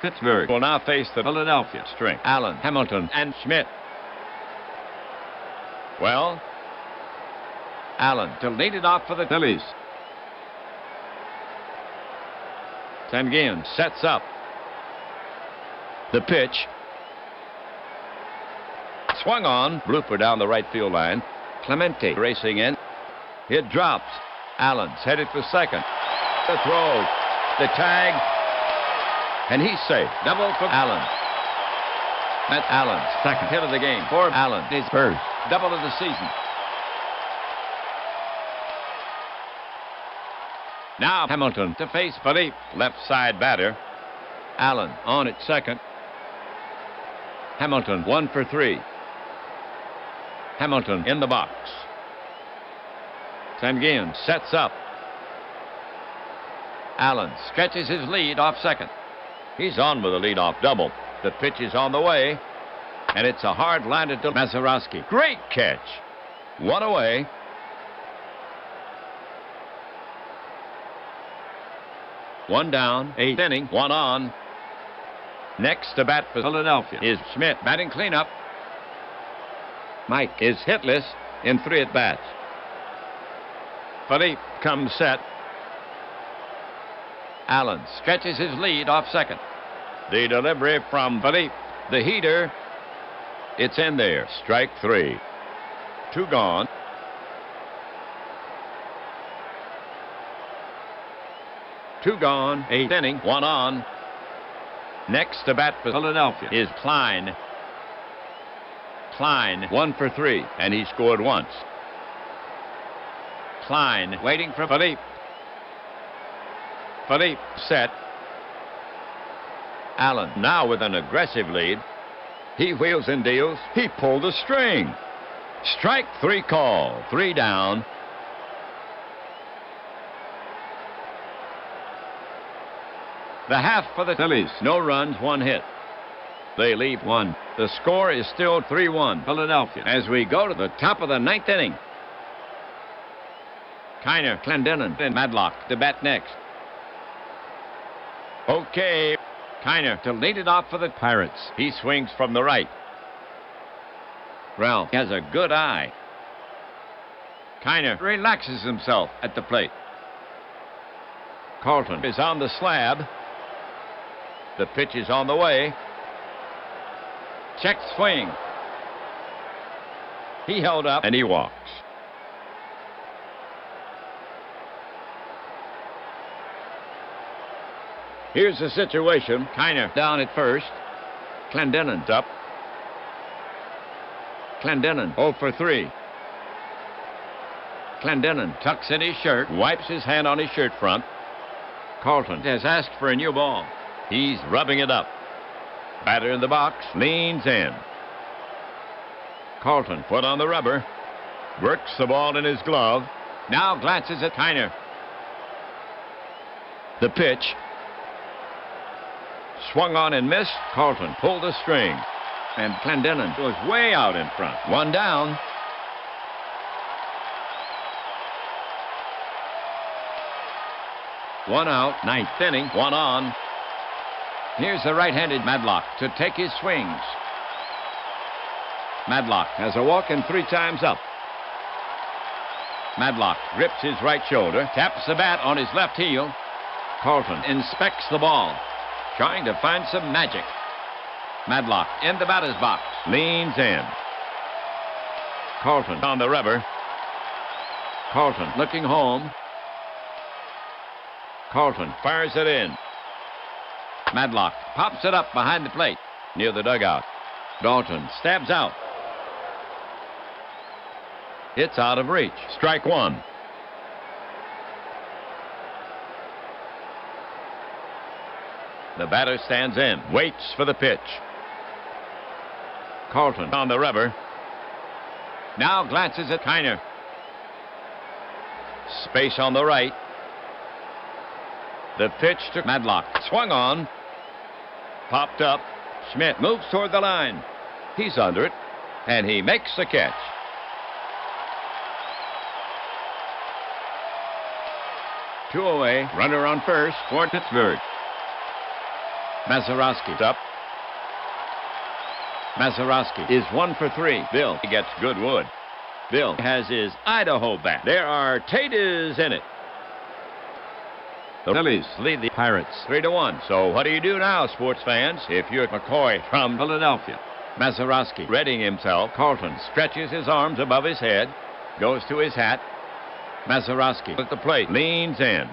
[SPEAKER 3] Pittsburgh will now face the Philadelphia string. Allen, Hamilton, and Schmidt. Well, Allen to lead it off for the Phillies. Sanguin sets up. The pitch. Swung on. Blooper down the right field line. Clemente racing in. It drops. Allen's headed for second. The throw. The tag. And he's safe. Double for Allen. That's Allen's second hit of the game. For Allen, his first double of the season. Now Hamilton to face Philippe, left side batter. Allen on at second. Hamilton 1 for 3. Hamilton in the box. Sanguin sets up. Allen stretches his lead off second. He's on with a leadoff double. The pitch is on the way, and it's a hard liner to Mazeroski. Great catch. 1 away. One down, 8th inning, 1 on. Next to bat for Philadelphia is Schmidt, batting cleanup. Mike is hitless in 3 at-bats. Philippe comes set. Allen stretches his lead off second. The delivery from Philippe, the heater. It's in there. Strike 3. 2 gone. Two gone. 8th inning. 1 on. Next to bat for Philadelphia is Klein. Klein 1 for 3, and he scored once. Klein waiting for Philippe. Philippe set. Allen now with an aggressive lead. He wheels and deals. He pulled a string. Strike 3 call. 3 down. The half for the Phillies. No runs, 1 hit. They leave 1. The score is still 3-1 Philadelphia as we go to the top of the 9th inning. Kiner, Clendenon, and Madlock to bat next. Okay. Kiner to lead it off for the Pirates. He swings from the right. Ralph has a good eye. Kiner relaxes himself at the plate. Carlton is on the slab. The pitch is on the way. Check swing. He held up and he walks. Here's the situation. Kiner down at first. Clendenon's up. Clendenon 0 for 3. Clendenon tucks in his shirt, wipes his hand on his shirt front. Carlton has asked for a new ball. He's rubbing it up. Batter in the box, leans in. Carlton, foot on the rubber. Works the ball in his glove. Now glances at Kiner. The pitch. Swung on and missed. Carlton pulled a string. And Clendenon was way out in front. 1 down. One out, 9th inning, 1 on. Here's the right-handed Madlock to take his swings. Madlock has a walk and 3 times up. Madlock grips his right shoulder, taps the bat on his left heel. Carlton inspects the ball, trying to find some magic. Madlock in the batter's box, leans in. Carlton on the rubber. Carlton looking home. Carlton fires it in. Madlock pops it up behind the plate near the dugout. Dalton stabs out. It's out of reach. Strike 1. The batter stands in, waits for the pitch. Carlton on the rubber. Now glances at Kiner. Space on the right. The pitch to Madlock. Swung on. Popped up. Schmidt moves toward the line. He's under it, and he makes the catch. Two away. Runner on first for Pittsburgh. Mazeroski's up. Mazeroski is 1 for 3. Bill gets good wood. Bill has his Idaho bat. There are taters in it. The Phillies lead the Pirates 3-1. So what do you do now, sports fans, if you're McCoy from Philadelphia? Mazeroski readying himself. Carlton stretches his arms above his head, goes to his hat. Mazeroski at the plate, leans in.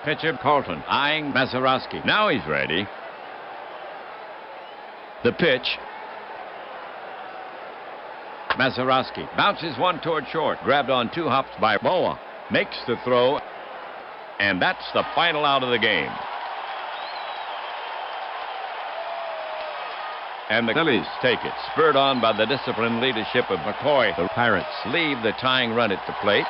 [SPEAKER 3] Pitcher Carlton eyeing Mazeroski. Now he's ready. The pitch. Mazeroski bounces one toward short. Grabbed on 2 hops by Boa. Makes the throw. And that's the final out of the game. And the Phillies take it. Spurred on by the disciplined leadership of McCoy, the Pirates leave the tying run at the plate.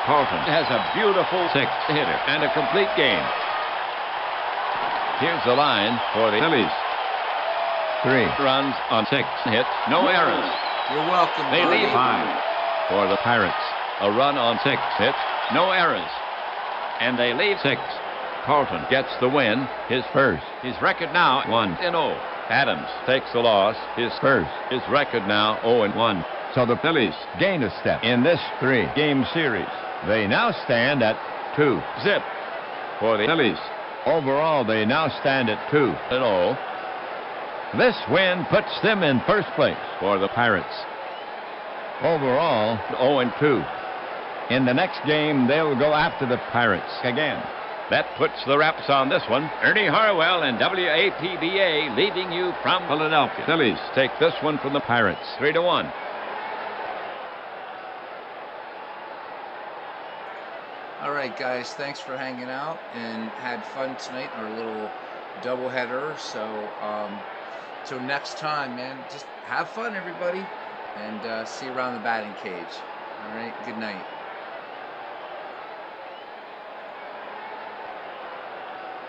[SPEAKER 3] Carlton has a beautiful 6th hitter and a complete game. Here's the line for the Phillies. 3 runs on 6 hits, no errors.
[SPEAKER 1] You're welcome.
[SPEAKER 3] They leave 5 for the Pirates. A run on 6 hits, no errors. And they leave 6. Carlton gets the win, his first. His record now 1-0. Adams takes the loss, his first. His record now 0-1. So the Phillies gain a step in this 3-game series. They now stand at 2-0 for the Phillies. Overall, they now stand at 2-0. This win puts them in first place for the Pirates. Overall, 0-2. In the next game, they'll go after the Pirates again. That puts the wraps on this one. Ernie Harwell and WAPBA leaving you from Philadelphia. Phillies take this one from the Pirates, 3-1.
[SPEAKER 1] All right, guys, thanks for hanging out and had fun tonight in our little doubleheader. So next time, man, just have fun, everybody, and see you around the batting cage. All right, good night.